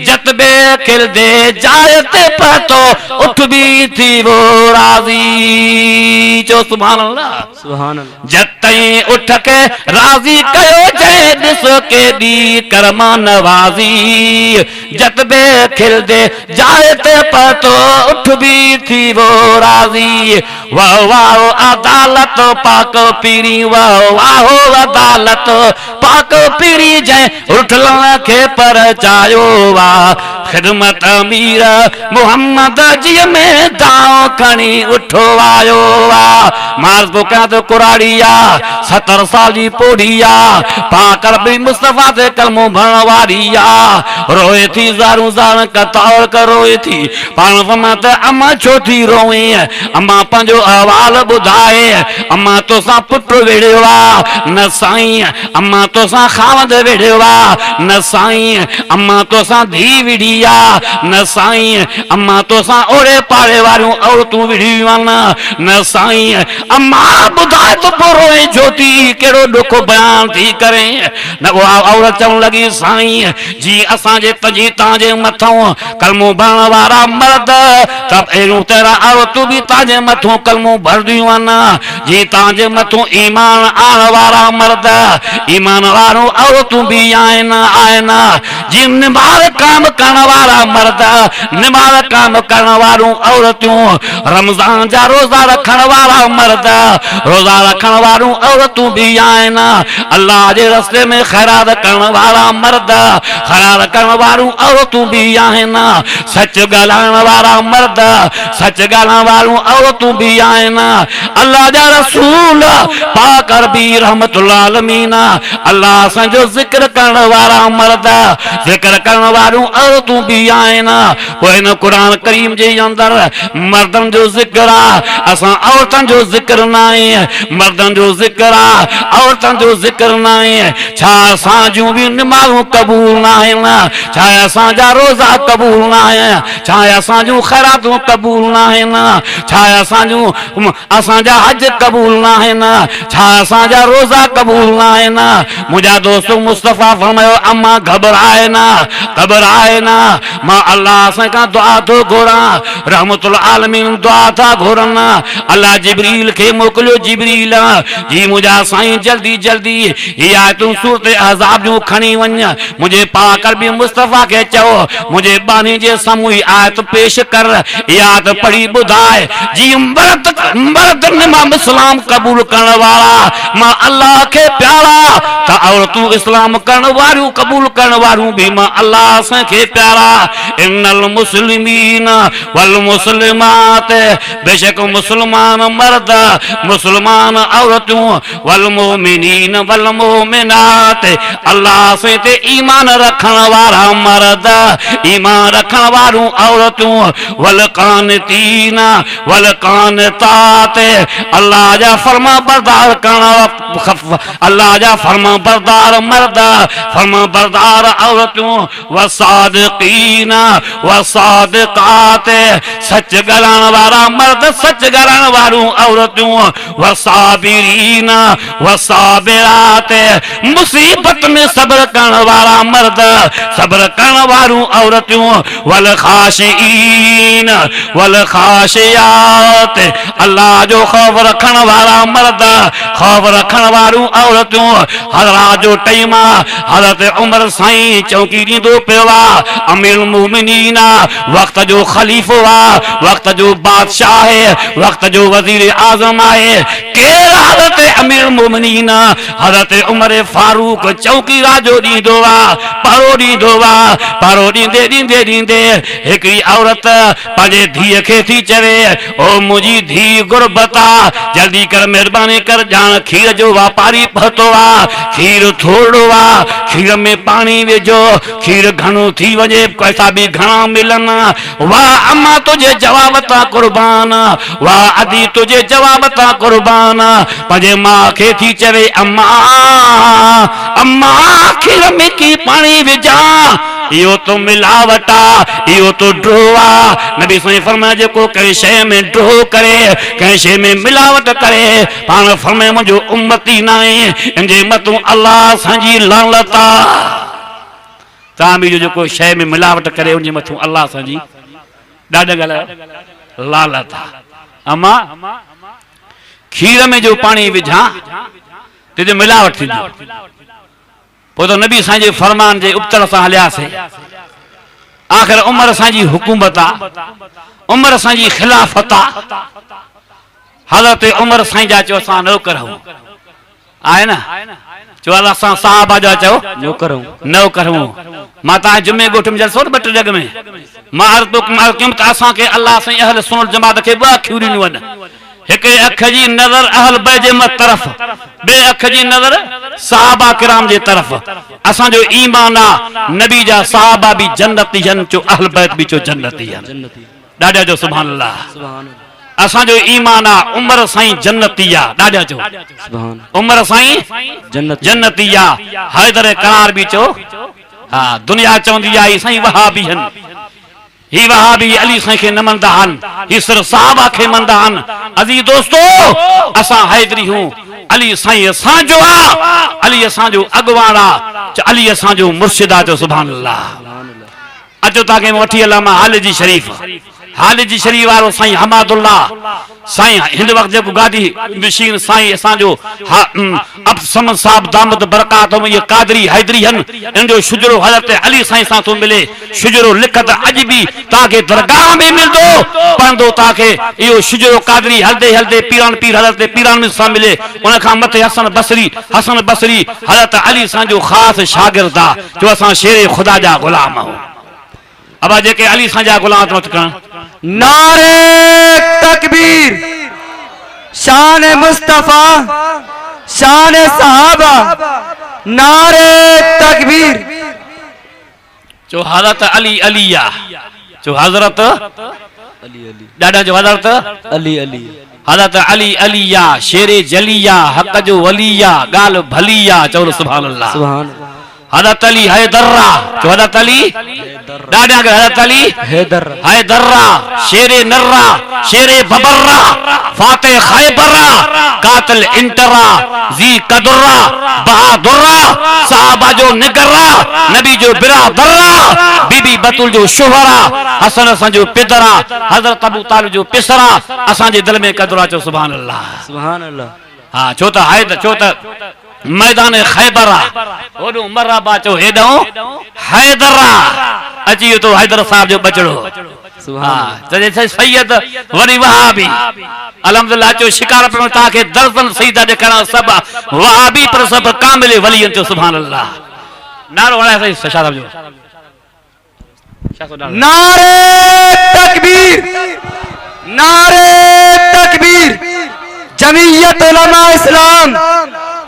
जत बे खिलदे जाय ते पतो उठ भी थी वो राज़ी जो सुभान अल्लाह सुभान अल्लाह जतई उठ के राज़ी कयो जंहिं ॾिस केॾी कर्मा नवाज़ी जत बे खिलदे जाय ते पतो उठ भी थी वो राज़ी वाह वाह अदालत पाक पीरी वाह वाह अदालत पाक पीरी जंहिं उठलण खे पर चायो वाह ख़िदमत अमीर मोहम्मद जी में दाव खणी उठो आयो मार्स बुका तो कुराड़िया 70 साल जी पोड़िया पाकर भी मुस्तफा से कलमो भरण वारिया रोए थी ज़ारू ज़ार कतार करोए थी पाण फरमात अम्मा छो थी रोए अम्मा पंहिंजो अहवाल ॿुधाए अम्मा तो सा पुट वेड़ियो न साईं अम्मा तो सा खावंद वेड़ियो न साईं अम्मा तो सा धी विड़ी न साईं अम्मा तो सा ओड़े पाड़े वारियूं औरतूं विड़ियूं न साईं अम्मा ॿुधाए तो रोए ज्योति कहिड़ो ॾुख बयान थी करे न उहा औरत चवण लॻी साईं जी असांजे तजी तव्हांजे मथां कलमो भरण वारा मर्द त अहिड़ियूं तरह औरतूं बि तव्हांजे मथां कलमो भरदियूं आहिनि जी तव्हांजे मथां ईमान आणण वारा मर्द ईमान वारियूं औरतूं बि आहिनि जी निमार काम करण वारा मर्द निमार काम करण वारियूं औरतूं रमज़ान जा रोज़ा रखण वारा मर्द रोज़ा रखण वारियूं औरतूं बि आहिनि अल्लाह जे रस्ते में ख़ैरात करण वारा मर्द ख़ैरात करण वारियूं औरतूं बि आहिनि सच ॻाल्हाइण वारा मर्द सच ॻाल्हाइण वारियूं औरतूं बि आहिनि अल्लाह जा रसूल पाक रबी रहमतुल्लाह आलमीन अल्लाह असांजो ज़िक्र करण वारा मर्द ज़िक्र करण वारियूं औरतूं बि आहिनि पोइ हिन क़ुरान करीम जे अंदरि मर्दनि जो ज़िक्र आहे असां औरतुनि जो ज़िक्र न आहे मर्दनि जो ज़िक्र आहे औरतुनि जो ज़िक्र न आहे छा असां जूं बि निमाज़ूं क़बूल न आहिनि छा असांजा रोज़ा क़बूल न आहिनि छा असां जूं ख़ैरातूं क़बूल न आहिनि छा असांजा हज क़बूल न आहिनि छा असांजा रोज़ा क़बूल न आहिनि मुंहिंजा दोस्त मुस्तफ़ा फरमायो अम्मा घबराए न मां अल्लाह सां खां दुआ थो घुरां रहमतुल आलमीन दुआ था घुरनि अल्लाह जिब्रील खे मोकिलियो जिब्रील जी मुंहिंजा साईं जल्दी जल्दी हीअ आयतूं सूरत अहज़ाब जूं खणी वञ मुंहिंजे पाक बि मुस्तफ़ा खे चओ मुंहिंजे बानी जे साम्हूं ही आयत पेश कर इहा आयत पढ़ी ॿुधाए जी मर्द निमाम इस्लाम क़बूल करण वारा मां अल्लाह खे प्यारा त औरतूं इस्लाम करण वारियूं क़बूल करण वारियूं बि मां अल्लाह खे प्यारा इन्नल मुस्लिमीन वल मुस्लिमात बेशक मुसलमान मर्द मुसलमान औरतूं वल मोमिनीन वल मोमिनात अल्लाह से ते ईमान रखण वारा मर्द ईमान रखण वारूं औरतूं वल कानतीन वल कानतात अल्लाह जा फर्मा बरदार करण अल्लाह जा फर्मा बरदार मर्द फर्मा बरदार औरतूं व सादिकीन व सादिकात सच ॻाल्हाइण वारा मर्द सच ॻाल्हाइण वारूं औरतूं व साबिरीन व साबिरात मुसीबत में सब्र करण वारा मर्द सब्र करण वारूं औरतूं वल खाशिईन वल खाशियात अल्लाह जो खौफ रखण वारा मर्द खौफ रखण वारूं औरतूं हज़रत जो टाइम हज़रत उमर साईं चौकी ॾींदो पियो आहे अमीरुल मोमिनीन वक़्त जो खलीफ़ो आहे वक़्त जो बादशाह आहे वक़्त जो वज़ीर आज़म आहे केरु हज़रत अमीरुल मोमिनीन हज़रत उमर फारूक चौकी राजो ॾींदो आहे परो ॾींदो आहे परो ॾींदे ॾींदे ॾींदे हिकिड़ी औरत पंहिंजे धीअ खे थी चवे ओ मुंहिंजी धीउ गुरबत आहे जल्दी कर महिरबानी कर ॼाण खीर जो वापारी पहुतो आहे खीर थोरो आहे खीर में पाणी विझो खीर घणो थी वञे पैसा बि घणा मिलनि वाह अम्मा तुंहिंजे जवाब तां कुर्बान वाह अदी तुंहिंजे जवाब तां कुर्बान पंहिंजे माउ खे थी चवे अम्मा अम्मा खीर में की पाणी विझां इहो तो मिलावट आहे इहो तो ड्रोह आहे नबी साईं फरमाया जेको कंहिं शइ में ड्रोह करे कंहिं शइ में मिलावट करे पाण फरमाए मुंहिंजो उम्मती न आहे इन जे मथां अल्लाह असांजी लानत आहे तव्हां बि जेको शइ में मिलावट करे उन जे मथां अल्लाह असांजी ॾाढा ॻाल्हायो लानत आहे अम्मा खीर में जो पाणी विझां ते मिलावट थींदी पोइ त नबी साईं जे फरमान जे उबतड़ सां हलियासीं आख़िर उमर असांजी हुकूमत आहे उमर असांजी खिलाफ़त आहे हज़रत उमर साईं जा चयो असां नौकर आहियूं आहे न चयो असां साहबा जा चयो नौकर आहियूं मां तव्हां जुमे ॻोठ में जलसो ॿ टे जॻह में मां अर्ज़ कयुमि त असांखे अल्लाह साईं अहल सुन्नत जमात खे ॿ अखियूं ॾिनियूं आहिनि हिक अख जी नज़र अहल बैत जे तरफ़ ॿिए अख जी नज़र सहाबा किराम जे तरफ़ असांजो ईमान आहे नबी जा सहाबा बि जन्नती आहिनि चो अहल बैत बि चो जन्नती आहिनि ॾाढा जो सुभान अल्लाह असांजो ईमान आहे उमर साईं जन्नती आहे ॾाढा चो उमर साईं जन्नती आहे हैदर करार बि चो हा दुनिया चवंदी आहे ही साईं वहाबी आहिनि ही वहाबी अली साईं खे न मञदा आहिनि ही सिर्फ़ सहाबा खे मञदा आहिनि अज़ीज़ दोस्तो असां हैदरी हूं अली साईं असांजो आहे अली असांजो अॻवान आहे अली असांजो मुर्शिद आहे जो सुभान अल्लाह अचो तव्हांखे वठी हलां मां हालिजी शरीफ़ वारो साईं हमादुल्लाह साईं हिन वक़्तु जेको गादी मशीन साईं असांजो अब समद साहब दामद बरकात ये कादरी हैदरी हन इन जो शुजरो हज़रत अली साईं सां थो मिले शुजरो लिखत अॼु बि तव्हांखे दरगाह में मिलंदो पढ़ंदो तव्हांखे इहो शुजरो कादरी हलदे हलदे पीरान पीर हज़रत पीरान सां मिले उन खां मथे हसन बसरी हज़रत अली सां जो ख़ासि शागिर्द आहे जो असां शेर ख़ुदा जा ग़ुलाम आहियूं अब जेके अली सां जा ग़ुलाम मत करण नारे तकबीर शान मुस्तफा शान सहाबा नारे तकबीर जो हज़रत अली अलिया जो हज़रत ॾाढा जो हज़रत हज़रत अली अलिया शेरे जलिया हक़ जो वलिया ॻाल्हि भलिया चओ सुभान अल्लाह हज़रत अली हैदर्रा जो हज़रत अली ॾाढा हज़रत अली हैदर्रा शेरे नर्रा शेरे बबर्रा फातिह खैबरा कातिल इंटरा जी कदुर्रा बहादुर्रा सहाबा जो निगर्रा नबी जो बिरादर्रा बीबी बतूल जो शुहरा हसन असां जो पिदरा हज़रत अबू तालिब जो पिसरा असांजे दिल में कदुरा चो सुभान अल्लाह हा छो त मैदान खैबरा ओडो मरबा चो हेडो हैदरा अची तो हैदर साहब जो बचड़ो हां जने सैयद वरी वहाबी अल्हम्दुलिल्लाह चो शिकार पर ताके दर्जन सईदा देखणा सब वहाबी पर सब कामिल वलियन चो सुभान अल्लाह नारो वणा सही शशाद जो नारे तकबीर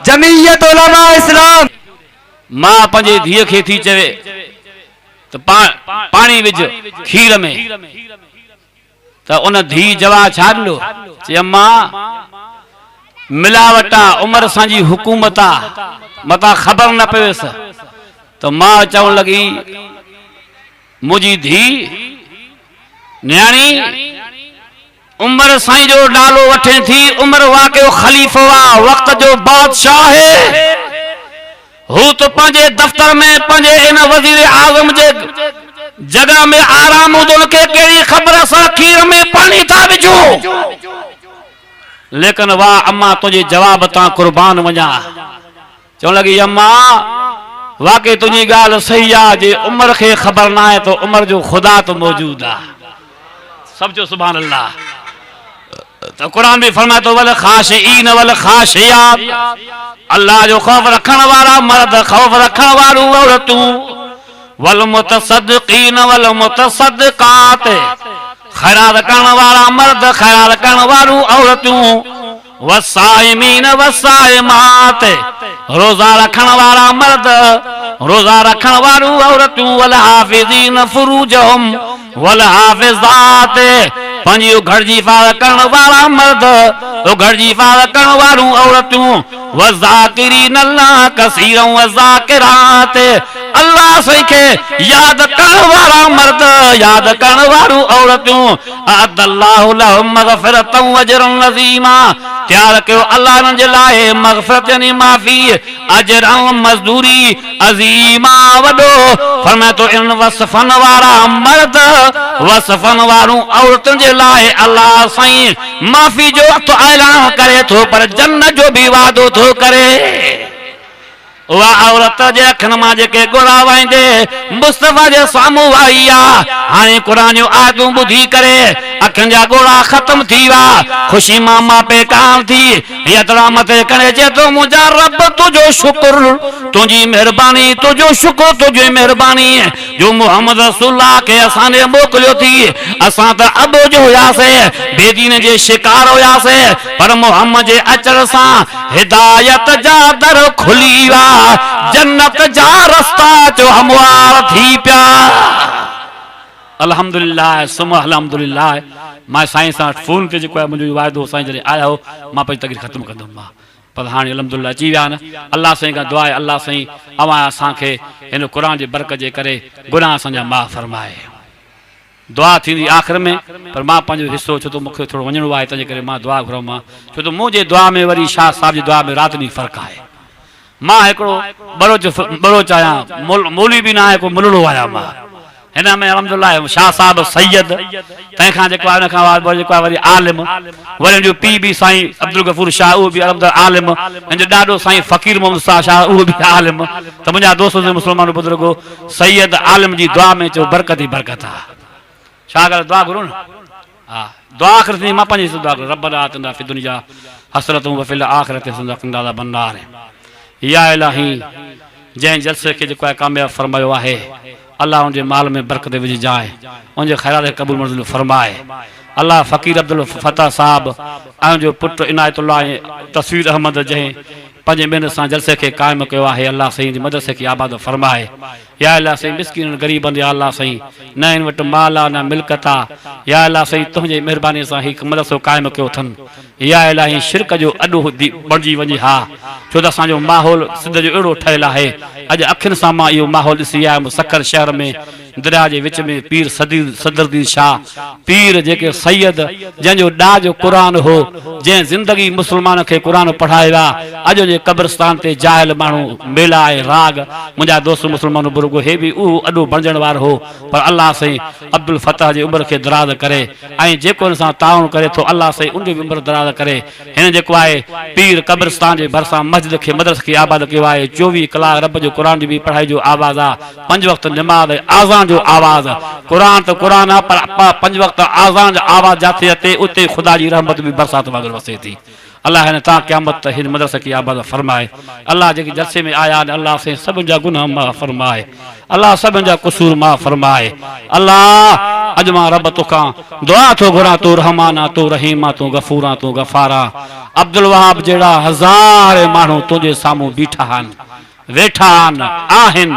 जमीयत उलमा इस्लाम मां पंहिंजे धीअ खे थी चवे त पाणी विझ खीर में त उन धी जवाब छा ॾिनो चई अम्मा मिलावट आहे उमिरि असांजी हुकूमत आहे मतां ख़बर न पियुसि त मां चवण लॻी मुंहिंजी धी न्याणी उमिरि साईं जो नालो वठे थी उमिरि वाक़ियो ख़लीफ़ो आहे वक़्त जो बादशाह है हू तो पंहिंजे दफ़्तर में पंहिंजे इन वज़ीर आज़म जे जगह में आराम हूंदो उनखे कहिड़ी ख़बर असां खीर में पाणी था विझूं लेकिन वाह अम्मा तुझे जवाब तां कुर्बान वञा चवण लॻी अम्मा वाकई तुंहिंजी ॻाल्हि सही आहे जे उमिरि खे ख़बर न आहे त उमिरि जो ख़ुदा तो मौजूद आहे सब जो सुभान अल्लाह तो कुरान भी फरमाए तो वल खाशिईन वल खाशियात अल्लाह जो खौफ रखण वारा मर्द खौफ रखण वारियूं औरतूं वल मुतसद्दीकीन वल मुतसद्दिकात खैरात करण वारा मर्द खैरात करण वारियूं औरतूं वसाइमीन वसाइमात रोजा रखण वारा मर्द रोजा रखण वारियूं औरतूं वल हाफिज़ीन फुरूजहुम वल हाफिज़ात पंहिंजी घर जी हिफ़ाज़त करण वारा मर्द घर जी हिफ़ाज़त करण वारियूं औरतूं वज़ाकिरीन अल्लाह कसीरन वज़ाकिरात अल्लाह सही खे याद करण वारा मर्द याद करण वारियूं औरतूं अदल्लाहु लहुम मग़फ़िरतन वअजरन अज़ीमा तैयार कयो अल्लाह उन्हनि जे लाइ मग़फ़िरत यानी माफ़ी अजरन मज़दूरी अज़ीमा वॾो फरमाए तो इन वसफ़न वारा मर्द वसफ़न वारियूं औरतुनि जे लाइ अल्लाह साईं माफ़ी जो तो ऐलान करे थो पर जन्नत जो भी वादो थो करे उहा औरत जे अखियुनि मां जेके गुणा वाईंदे मुस्तफ़ा जे साम्हूं आई आहे हाणे क़ुरान जूं आयतूं ॿुधी करे अखियुनि जा गुणा ख़त्म थी विया ख़ुशी मां मापे कान थी यतरा मथे करे चए थो मुंहिंजा रब तुंहिंजो शुक्र तुंहिंजी महिरबानी तुंहिंजो शुक्र तुंहिंजी महिरबानी जो मोहम्मद रसूलुल्लाह खे असां ॾे मोकिलियो थी असां त अबोज हुयासीं बेदीन जे शिकार हुयासीं पर मोहम्मद जे अचण सां हिदायत जा दर खुली विया जन्नत जा रास्ता जो हमवार थी पिया अल्हम्दुलिल्लाह सुमा अल्हम्दुलिल्लाह मां साईं सां फोन ते जेको आहे मुंहिंजो वाइदो साईं जॾहिं आया हो मां पंहिंजी तकलीफ़ ख़त्म कंदुमि मां पर हाणे अल्हम्दुलिल्लाह अची विया न अल्लाह साईं खां दुआ आहे अल्लाह साईं अवां असांखे हिन क़ुरान जे बरकत जे करे गुनाह असांजा माफ़ फरमाए दुआ थींदी आख़िर में पर मां पंहिंजो हिसो छो तो मूंखे थोरो वञिणो आहे तंहिंजे करे मां दुआ घुरां मां छो तो मुंहिंजे दुआ में वरी शाह साहिब जी दुआ में राति ॾींहुं फ़र्क़ु आहे मां हिकिड़ो बरोच आहियां मौली बि न आहे को मुलड़ो आहियां मां हिन में अल्हम्दुलिल्लाह शाह साहिब सैयद तंहिंखां जेको आहे हुनखां जेको आहे वरी आलिम वरी हुनजो पीउ बि साईं अब्दुल गफूर शाह उहो बि अल्हम्दुलिल्लाह आलिम हिनजो ॾाॾो साईं फ़कीर मोहम्मद शाह उहो बि आलिम त मुंहिंजा दोस्त मुस्लमान बुज़ुर्गो सैयद आलिम जी दुआ में चओ बरकत ई बरकत आहे छा ॻाल्हि दुआ घुरो न हा दुआ आख़िर थी मां पंहिंजी दुआ करो रब्बना आतिना फ़िद दुनिया हसरतुन व फ़िल आख़िरति हसनतुन वक़िना अज़ाबन नार या इलाही जंहिं जलसे खे जेको आहे कामयाब फरमायो आहे अल्लाह उनजे माल में बरकत विझ जाए उनजे ख़ैरात क़बूल मंज़ूर फरमाए अल्लाह फ़कीर अब्दुल फता साहब ऐं जो पुट इनायतुल्लाह तस्वीर अहमद जंहिं पंहिंजे महिनत सां जलसे खे क़ाइमु कयो आहे अल्लाह साईं जी मदरसे खे आबाद फरमाए या अल्लाह साईं मिस्किन ग़रीबनि या अल्लाह साईं न हिन वटि माल आहे न मिल्कत आहे या अल्लाह साईं तुंहिंजे महिरबानी सां हिकु मदरसो क़ाइमु कयो अथनि या इलाही शिरक जो अॾु बणिजी वञे हा छो त असांजो माहौल सिंध जो अहिड़ो ठहियलु आहे अॼु अखियुनि सां मां इहो माहौल ॾिसी आयुमि सखर शहर में दरिया जे विच में पीर सदरुद्दीन शाह पीर जेके सैयद जंहिंजो ॾाह जो क़ुरान हो जंहिं ज़िंदगी मुस्लमान खे क़ुरान पढ़ायो आहे अॼु जे क़ब्रिस्तान ते जाहिल माण्हू मेला आहे राग मुंहिंजा दोस्त मुस्लमान बुर्गो हे बि उहो अॾो बणजण वारो हो पर अल्लाह साईं अब्दुल फताह जी उमिरि खे दराज़ करे ऐं जेको हुन सां ताउन करे थो अल्लाह साईं उनजी बि उमिरि दराज़ करे हिन जेको आहे पीर क़ब्रिस्तान जे भरिसां मस्जिद खे मदरस खे आबाद कयो आहे 24 कलाक रब जो क़ुरान जी बि पढ़ाई जो आवाज़ आहे 5 वक़्त निमाज़ आज़ान जो आवाज़ क़ुरान तो क़ुरान आहे पर 5 वक़्त आज़ान जो आवाज़ जाते जाते उते खुदा जी रहमत भी बरसात वांगुरु वसे थी अल्लाह हिन तां क़यामत हिन मदरसे की आबाद फरमाए अल्लाह जेके जलसे में आया अल्लाह से सभिनि जा गुनाह माफ़ फरमाए अल्लाह सभिनि जा क़सूर माफ़ फरमाए अल्लाह अॼु मां रब तोखां दुआ थो घुरां तूं रहमाना तूं रहीमा तूं गफ़ूरा तूं गफ़ारा अब्दुल वहाब जहिड़ा हज़ार माण्हू तुंहिंजे साम्हूं बीठा आहिनि वेठा आहिन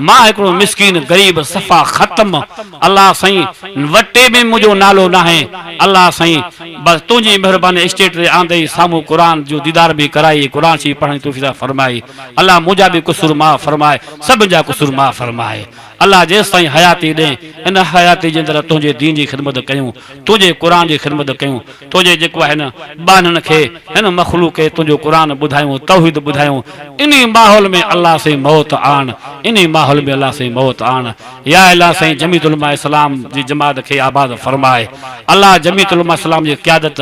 मां हिकिड़ो मिस्कीन गरीब सफ़ा ख़त्म अल्लाह साईं वटे में मुंहिंजो नालो न आहे अल्लाह साईं बस तुंहिंजी महिरबानी स्टेट ते आंदे साम्हूं क़ुर जो दीदार भी कराई क़ुर शरीफ़ पढ़ण जी तौफ़ीक़ फरमाई अल्लाह मुंहिंजा भी कुसूर माफ़ फरमाए सभिनि जा कुसूर माफ़ फरमाए अल्लाह जेसि ताईं हयाती ॾे इन हयाती जे अंदरि तुंहिंजे दीन जी ख़िदमत कयूं तुंहिंजे क़ुर जी ख़िदमत कयूं तुंहिंजे जेको आहे न ॿारनि खे हिन मख़लूक़ खे तुंहिंजो क़ुर ॿुधायूं तौहीद ॿुधायूं इन माहौल में अल्लाह से मौत आण इन माहौल में अल्लाह से मौत आण या अल्लाह साईं जमीयत उलमा इस्लाम जी जमात खे आबाद फरमाए अल्लाह जमीयत उलमा इस्लाम जी क़यादत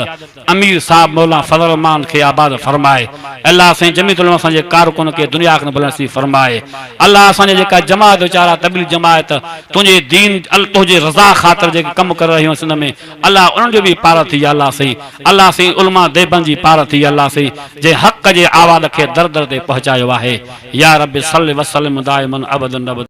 अमीर साहब मौला फज़ल रहमान खे आबाद फरमाए अल्लाह साईं जमीयत उलमा असांजे कारकुन खे दुनिया खे बुलंद नसीब फरमाए अल्लाह असांजे जेका जमात वीचारा तबलीग जमात तुंहिंजे दीन तुंहिंजे रज़ा ख़ातिर जेके कमु करे रहियूं हिन में अल्लाह उन्हनि जो बि पार थी अल्लाह साईं उलमा देबन जी पार थी अल्लाह साईं जे हक़ जे आवाज़ खे दर दर ते पहुचायो आहे या रब सल्लि वसल्लिम दाइमन अबदन